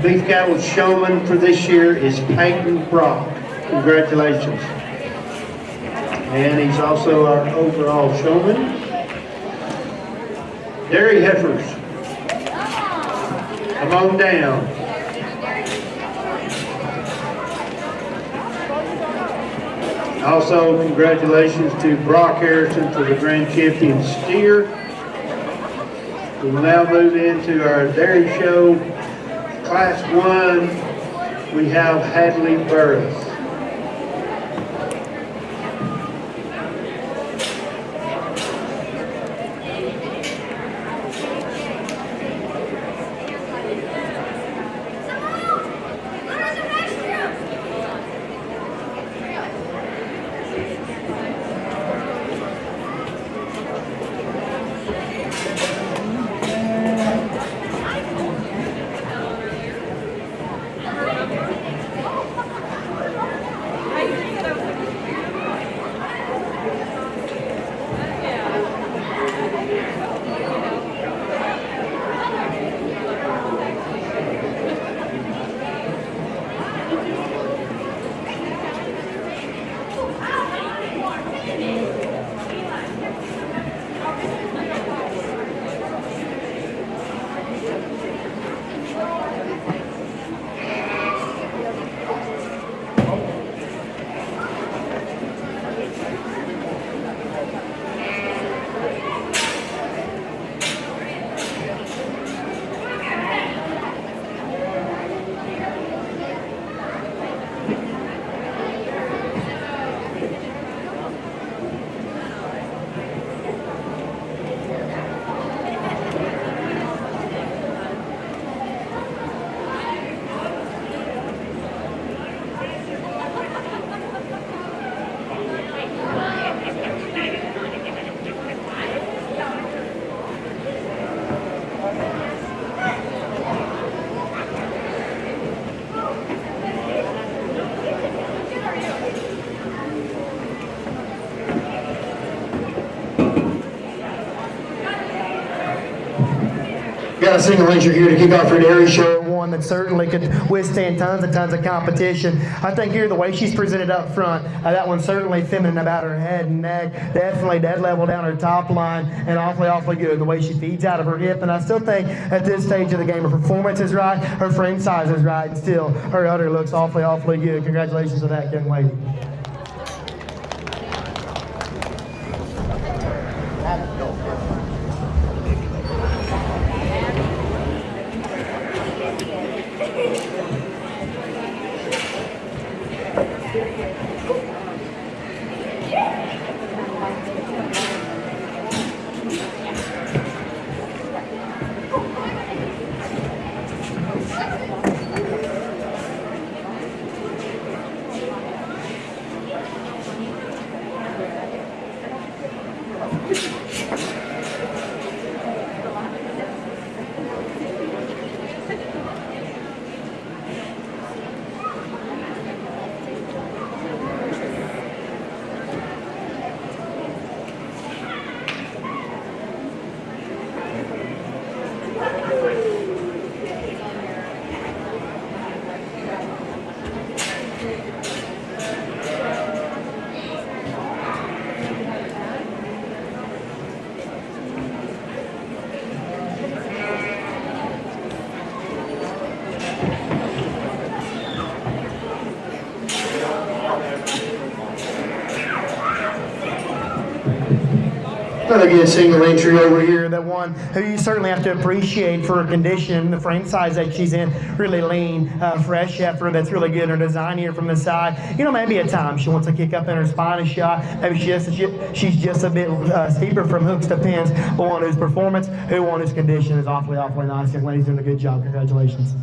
[SPEAKER 2] beef cattle showman for this year is Peyton Brock. Congratulations. And he's also our overall showman. Dairy Heifers. Come on down. Also, congratulations to Brock Harrison for the Grand Champion Steer. We will now move into our dairy show. Class 1, we have Hadley Burris.
[SPEAKER 3] Got a single entry here to kick off her dairy show. One that certainly could withstand tons and tons of competition. I think here the way she's presented up front, that one's certainly feminine about her head and neck. Definitely dead level down her top line, and awfully good the way she feeds out of her hip. And I still think at this stage of the game, her performance is right, her frame size is right, and still her udder looks awfully good. Congratulations to that young lady. Another good single entry over here, that one who you certainly have to appreciate for her condition, the frame size that she's in, really lean, fresh heifer that's really good in her design here from the side. You know, maybe at times she wants to kick up in her spine a shot, maybe she's just a bit steeper from hooks to pins, but one whose performance, one whose condition is awfully nice. Young lady's doing a good job. Congratulations.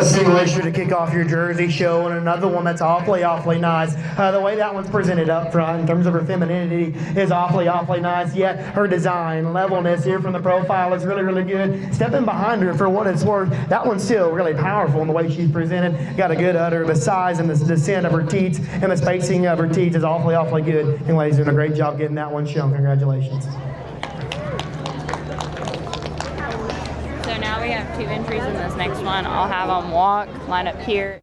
[SPEAKER 3] Single issue to kick off your jersey show, and another one that's awfully nice. The way that one's presented up front in terms of her femininity is awfully nice, yet her design, levelness here from the profile is really good. Stepping behind her for what it's worth, that one's still really powerful in the way she's presented. Got a good udder, the size and the descent of her teats and the spacing of her teats is awfully good. And ladies, doing a great job getting that one shown. Congratulations.
[SPEAKER 5] So now we have 2 entries in this next one. I'll have them walk, line up here.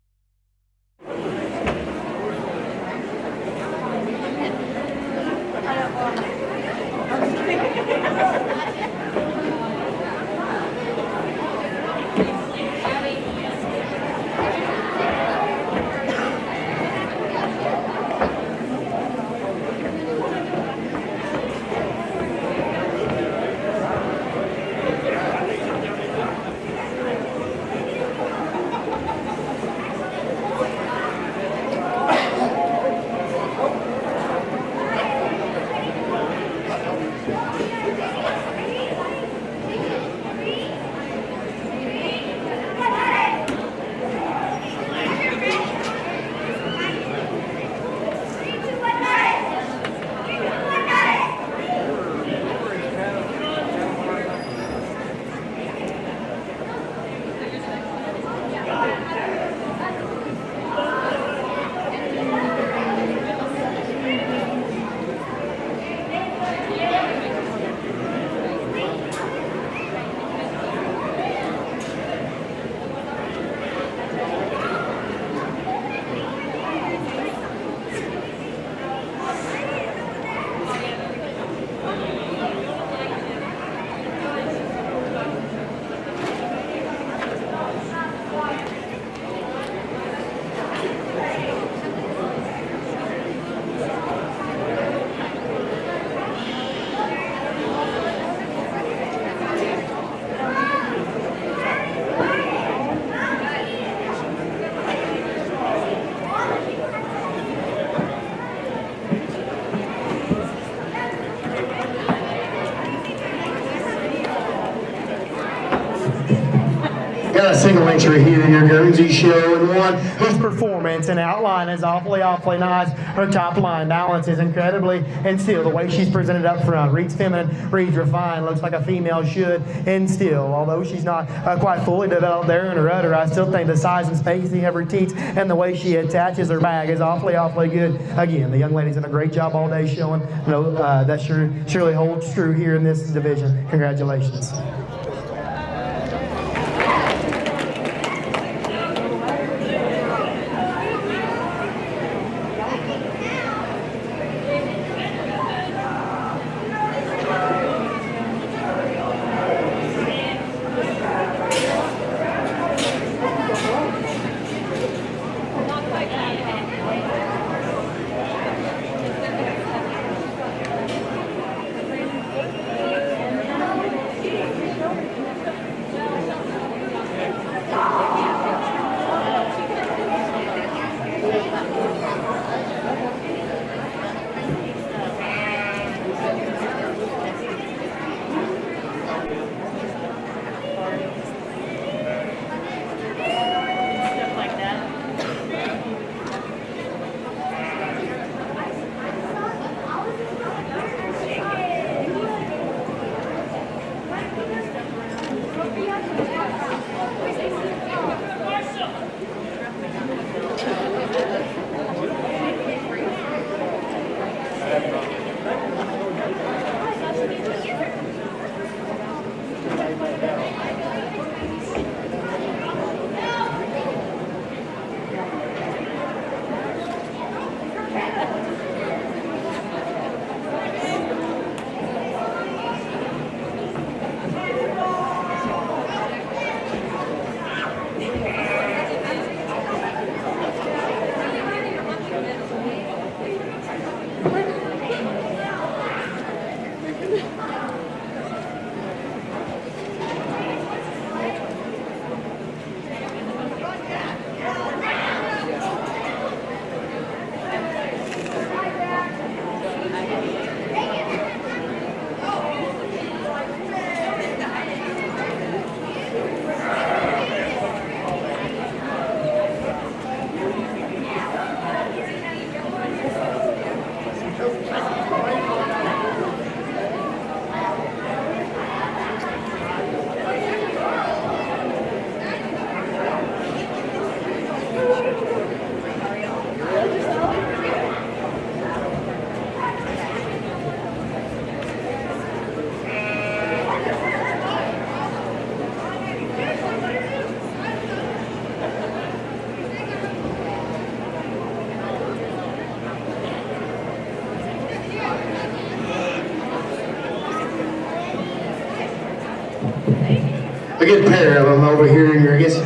[SPEAKER 3] Got a single entry here in your Guernsey show, and one whose performance and outline is awfully nice. Her top line balance is incredibly, and still the way she's presented up front reads feminine, reads refined, looks like a female should, and still, although she's not quite fully developed there in her udder, I still think the size and spacing of her teats and the way she attaches her bag is awfully good. Again, the young lady's done a great job all day showing. That surely holds true here in this division. Congratulations. good pair of them over here. I guess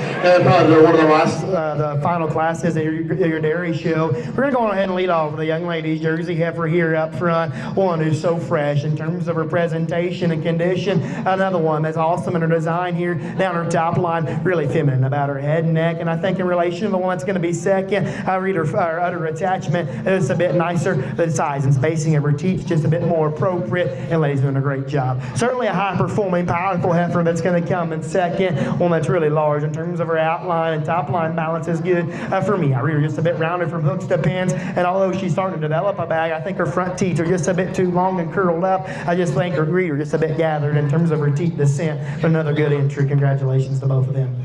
[SPEAKER 3] probably one of the last, the final classes at your dairy show. We're going to go on ahead and lead off with the young lady's Jersey heifer here up front. One who's so fresh in terms of her presentation and condition. Another one that's awesome in her design here down her top line. Really feminine about her head and neck. And I think in relation to the one that's going to be second, I read her udder attachment. It's a bit nicer. The size and spacing of her teeth just a bit more appropriate. And lady's doing a great job. Certainly a high-performing, powerful heifer that's going to come in second. One that's really large in terms of her outline and top line balance is good. For me, I read her just a bit rounded from hooks to pins. And although she's starting to develop a bag, I think her front teeth are just a bit too long and curled up. I just think her reader just a bit gathered in terms of her teeth descent. But another good entry. Congratulations to both of them.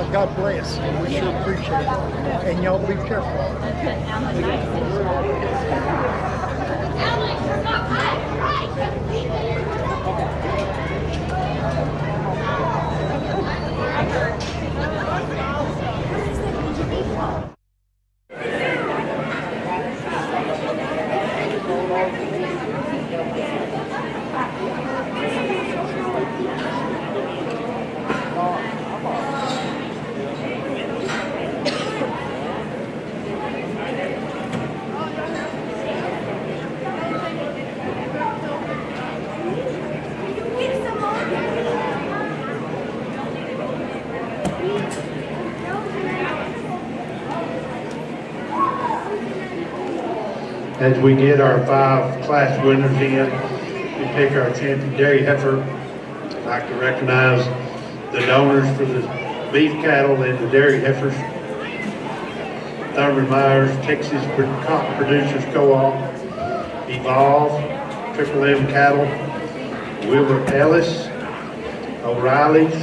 [SPEAKER 8] God bless. We sure appreciate it. And y'all be careful.
[SPEAKER 2] As we get our 5 class winners in, we pick our champion dairy heifer. I'd like to recognize the donors for the beef cattle and the dairy heifers. Thurman Myers, Texas Cock Producers Co-op, Evolve, Triple M Cattle, Wilbur Ellis, O'Reilly's,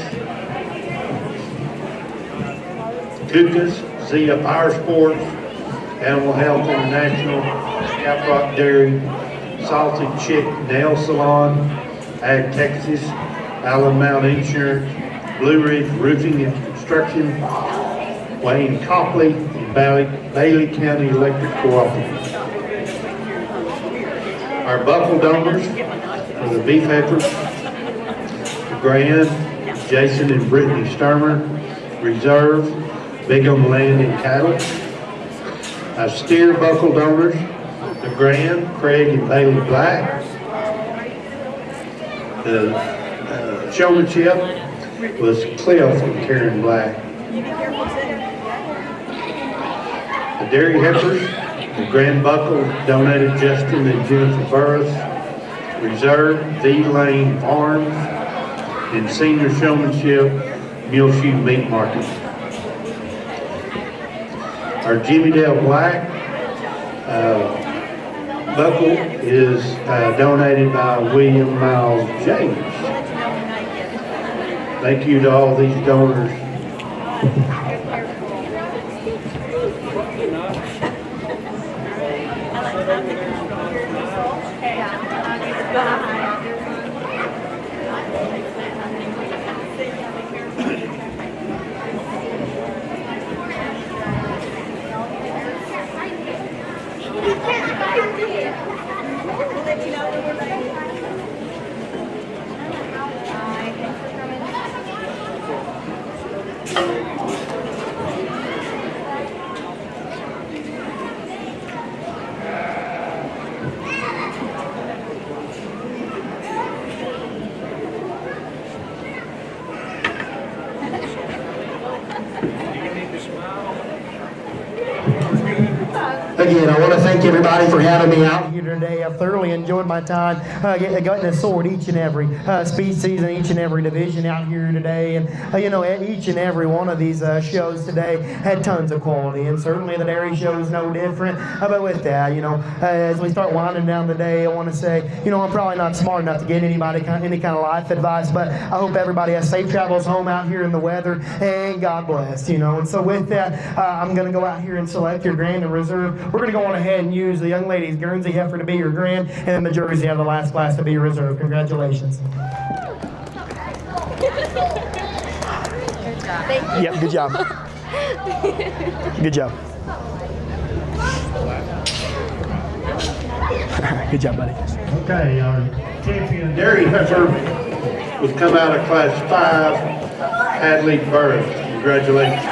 [SPEAKER 2] Kukas, Zia Power Sports, Animal Health International, Scout Rock Dairy, Salted Chick Nail Salon, Ag Texas, Allen Mount Insurance, Blue Ridge Roofing and Construction, Wayne Copley, and Bailey County Electric Cooperative. Our buckle donors for the beef heifers, the Grand, Jason and Brittany Sturmer, Reserve, Big on Land and Cattle. Our steer buckle donors, the Grand, Craig and Bailey Black. The Showmanship was Cliff and Karen Black. The dairy heifers, the Grand buckle donated Justin and Jennifer Burris. Reserve, V Lane Farms, and senior showmanship, Muleshoe Meat Market. Our Jimmy Dale Black buckle is donated by William Miles James. Thank you to all these donors.
[SPEAKER 3] Again, I want to thank everybody for having me out here today. I've thoroughly enjoyed my time getting to sort each and every species and each and every division out here today. And, at each and every one of these shows today had tons of quality. And certainly the dairy show is no different. But with that, as we start winding down the day, I want to say, I'm probably not smart enough to get anybody any kind of life advice, but I hope everybody has safe travels home out here in the weather, and God bless, And so with that, I'm going to go out here and select your grand and reserve. We're going to go on ahead and use the young lady's Guernsey heifer to be your grand, and then the Jersey out of the last class to be your reserve. Congratulations. Yep, good job. Good job. Good job, buddy.
[SPEAKER 2] Okay, our champion dairy heifer was come out of class 5, Hadley Barrett. Congratulations.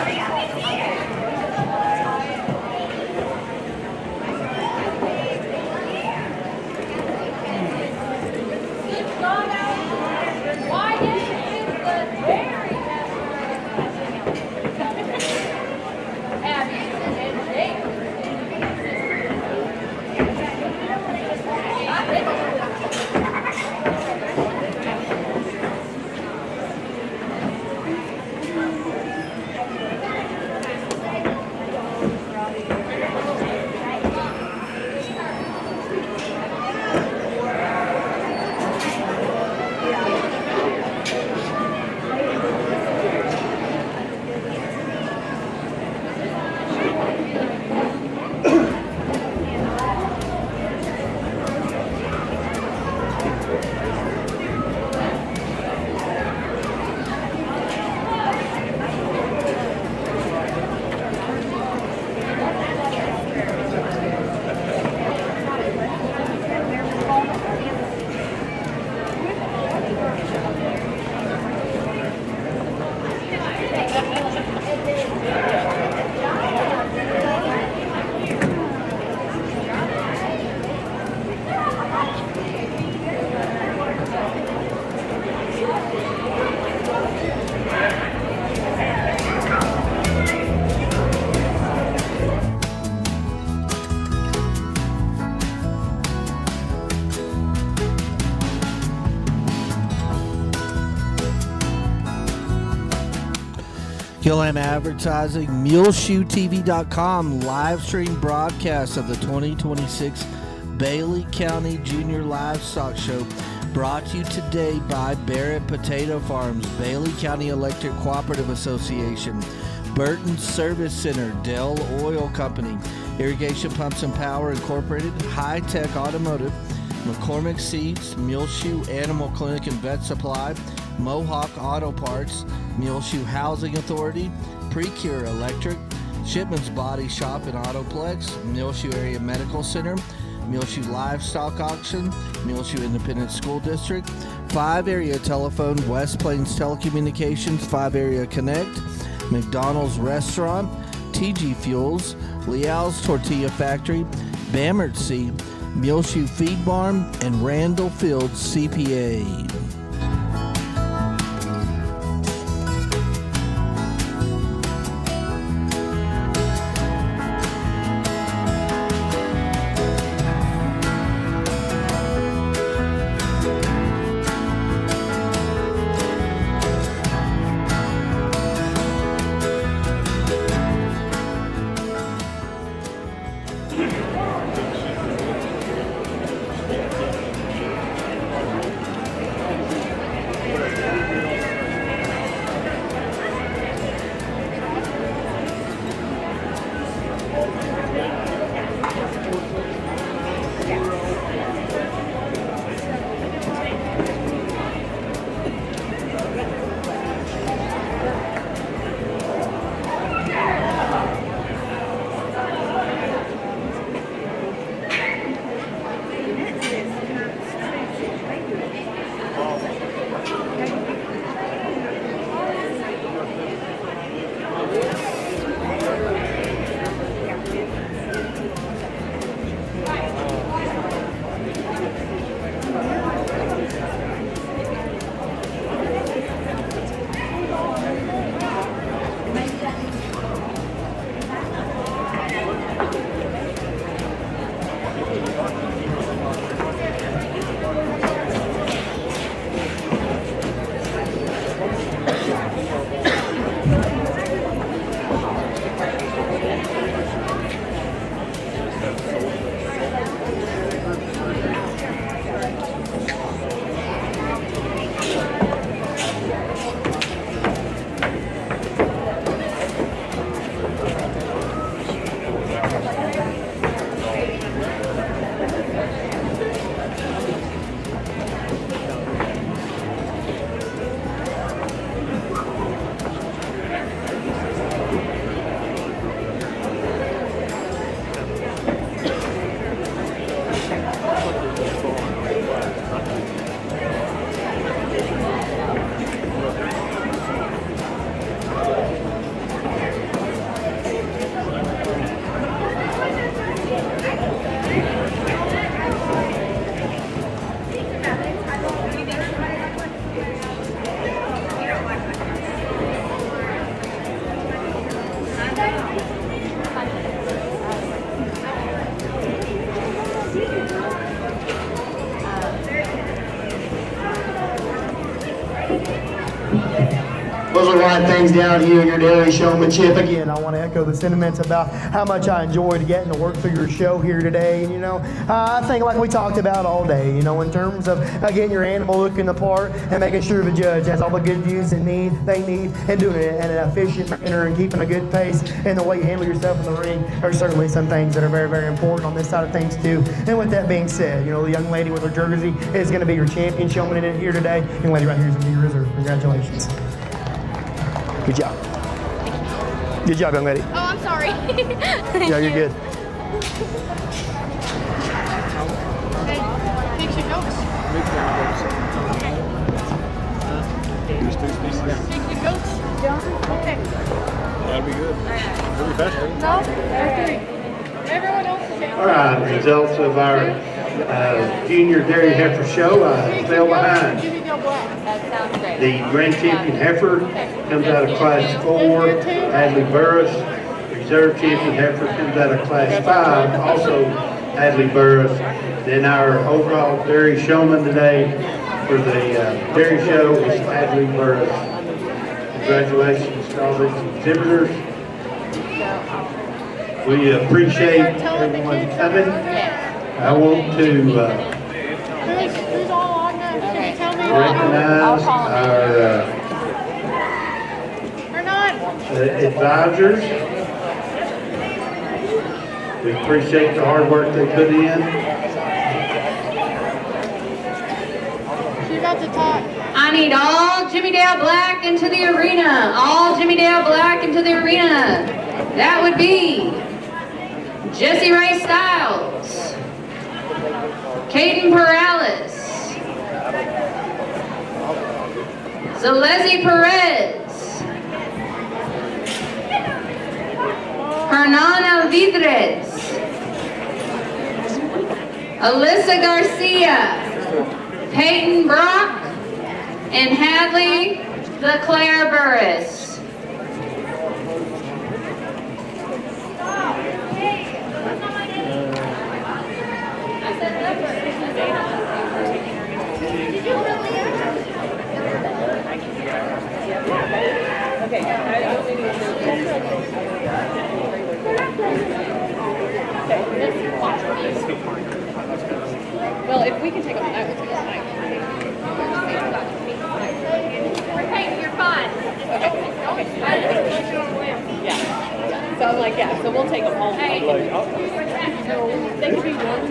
[SPEAKER 1] Gillam Advertising, MuleshoeTV.com live stream broadcast of the 2026 Bailey County Junior Livestock Show, brought to you today by Barrett Potato Farms, Bailey County Electric Cooperative Association, Burton Service Center, Dell Oil Company, Irrigation Pumps and Power Incorporated, Hi-Tek Automotive, McCormick Seeds, Muleshoe Animal Clinic and Vet Supply, Mohawk Auto Parts, Muleshoe Housing Authority, Precure Electric, Shipman's Body Shop and Autoplex, Muleshoe Area Medical Center, Muleshoe Livestock Auction, Muleshoe Independent School District, 5 Area Telephone, West Plains Telecommunications, 5 Area Connect, McDonald's Restaurant, TG Fuels, Leal's Tortilla Factory, Bamert Seed, Muleshoe Feed Barn, and Randall Fields CPA.
[SPEAKER 3] those are the right things down here in your dairy showmanship. Again, I want to echo the sentiments about how much I enjoyed getting to work through your show here today. And, I think like we talked about all day, in terms of getting your animal looking the part and making sure the judge has all the good views they need, and doing it in an efficient manner and keeping a good pace and the way you handle yourself in the ring are certainly some things that are very, very important on this side of things too. And with that being said, the young lady with her jersey is going to be your champion showman in here today. Young lady right here is going to be your reserve. Congratulations. Good job. Good job, young lady.
[SPEAKER 5] Oh, I'm sorry.
[SPEAKER 3] Yeah, you're good.
[SPEAKER 6] Takes your goats. Take your goats. Okay.
[SPEAKER 9] That'll be good. It'll be faster.
[SPEAKER 6] No, everyone else is down.
[SPEAKER 2] All right, results of our junior dairy heifer show. I fell behind.
[SPEAKER 6] Jimmy Dale Black.
[SPEAKER 5] That sounds great.
[SPEAKER 2] The grand champion heifer comes out of class 4, Hadley Burris. Reserve champion heifer comes out of class 5, also Hadley Burris. Then our overall dairy showman today for the dairy show is Hadley Burris. Congratulations to all these exhibitors. We appreciate everyone coming. I want to
[SPEAKER 6] Who's all on there? Can you tell me?
[SPEAKER 2] recognize our
[SPEAKER 6] Or not?
[SPEAKER 2] advisors. We appreciate the hard work they put in.
[SPEAKER 6] She's about to talk.
[SPEAKER 5] I need all Jimmy Dale Black into the arena. All Jimmy Dale Black into the arena. That would be Jesse Ray Stiles, Caden Perales, Zalezi Perez, Hernan Alvidrez, Alyssa Garcia, Peyton Brock, and Hadley LeClaire Burris.
[SPEAKER 6] Well, if we can take a I will take a mic.
[SPEAKER 5] You're fine.
[SPEAKER 6] Yeah. So I'm like, yeah, so we'll take them all. They could be one.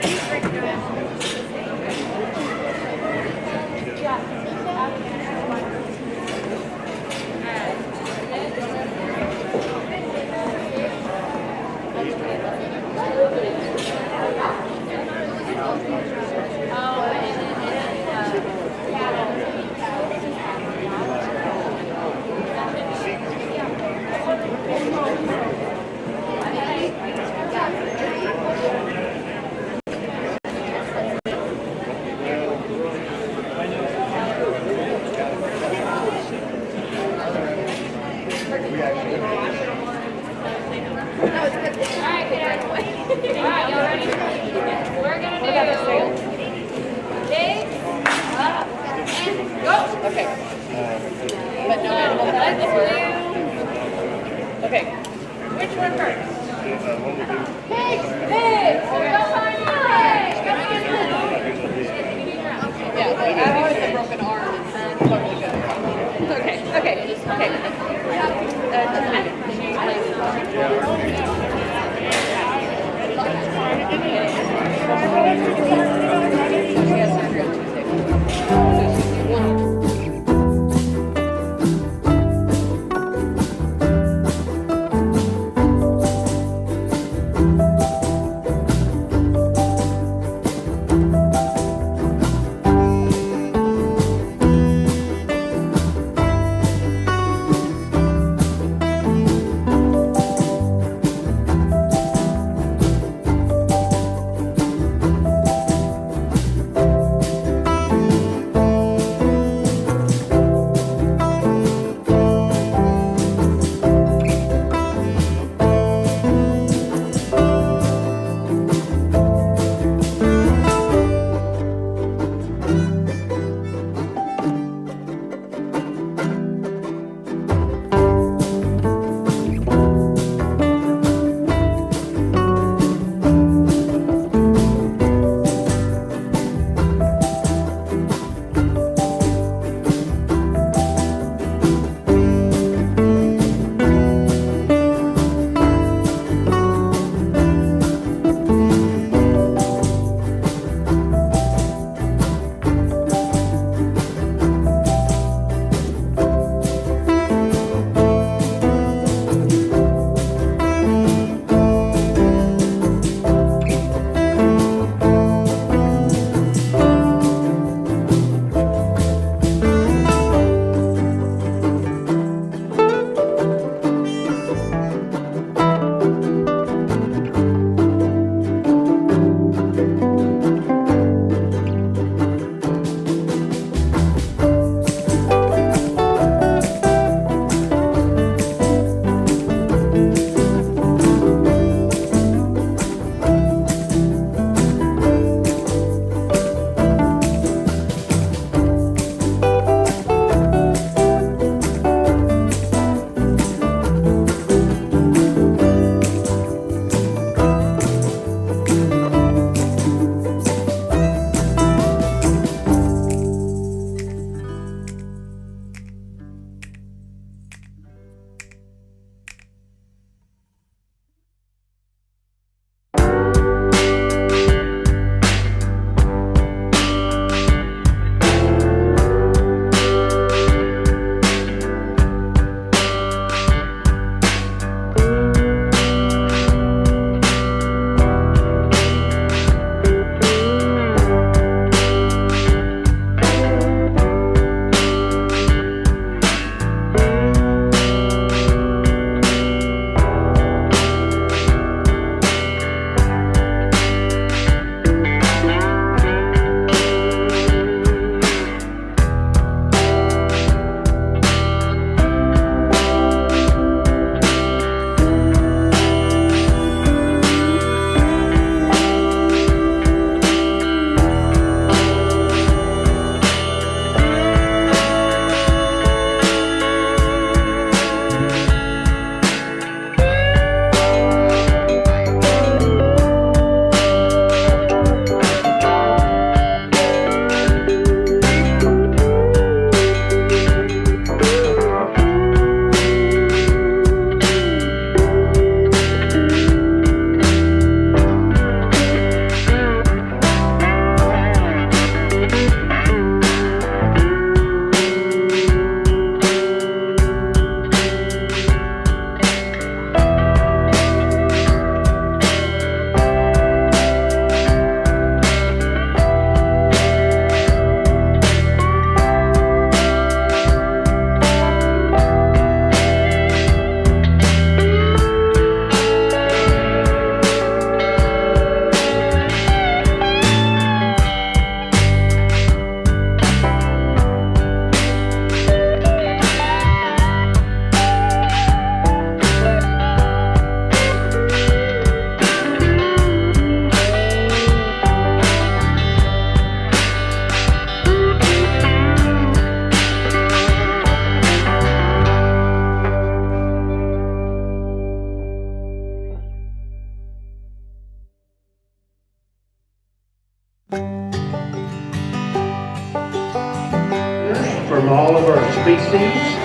[SPEAKER 2] all of our species.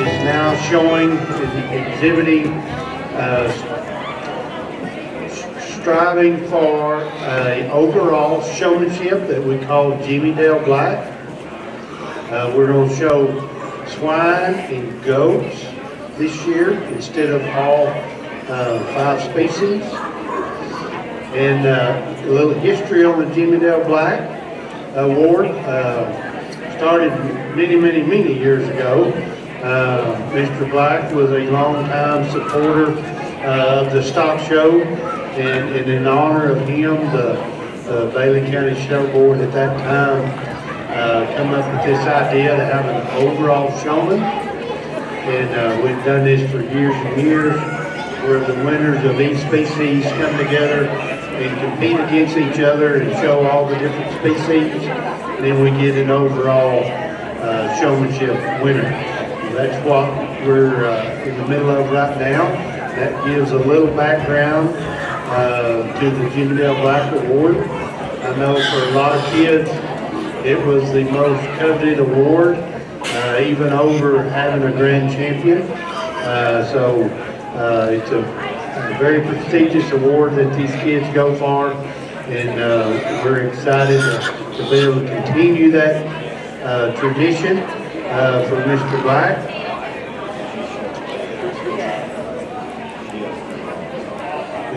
[SPEAKER 2] It's now showing and exhibiting, striving for an overall showmanship that we call Jimmy Dale Black. We're going to show swine and goats this year instead of all 5 species. And a little history on the Jimmy Dale Black Award. Started many years ago. Mr. Black was a long-time supporter of the stock show, and in honor of him, the Bailey County Show Board at that time come up with this idea to have an overall showman. And we've done this for years and years, where the winners of each species come together and compete against each other and show all the different species. And then we get an overall showmanship winner. That's what we're in the middle of right now. That gives a little background to the Jimmy Dale Black Award. I know for a lot of kids, it was the most coveted award, even over having a grand champion. So it's a very prestigious award that these kids go for, and we're excited to be able to continue that tradition for Mr. Black.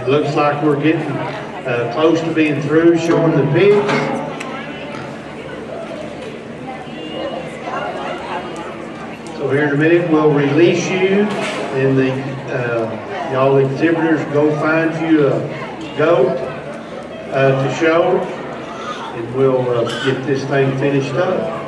[SPEAKER 2] It looks like we're getting close to being through showing the pigs. So here in a minute, we'll release you, and y'all exhibitors go find you a goat to show, and we'll get this thing finished up.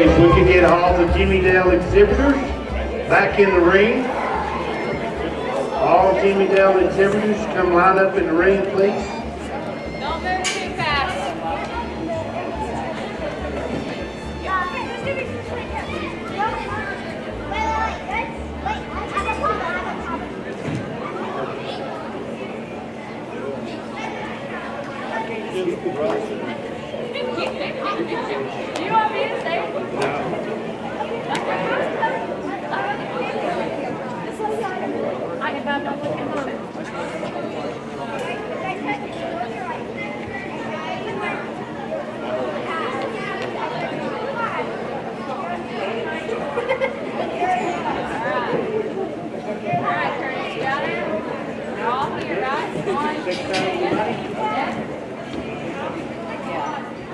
[SPEAKER 2] If we could get all the Jimmy Dale exhibitors back in the ring. All Jimmy Dale exhibitors come line up in the ring, please.
[SPEAKER 6] Don't move too fast. Do you want me to say it? I can not look at it.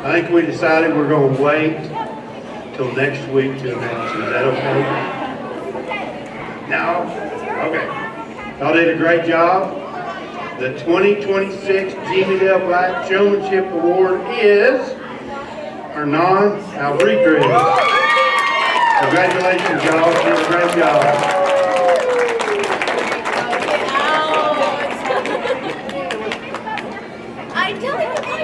[SPEAKER 2] I think we decided we're going to wait till next week to announce. Is that okay? No? Okay. Y'all did a great job. The 2026 Jimmy Dale Black Showmanship Award is Hernan Albrigrid. Congratulations, y'all. You did a great job.
[SPEAKER 6] I tell you.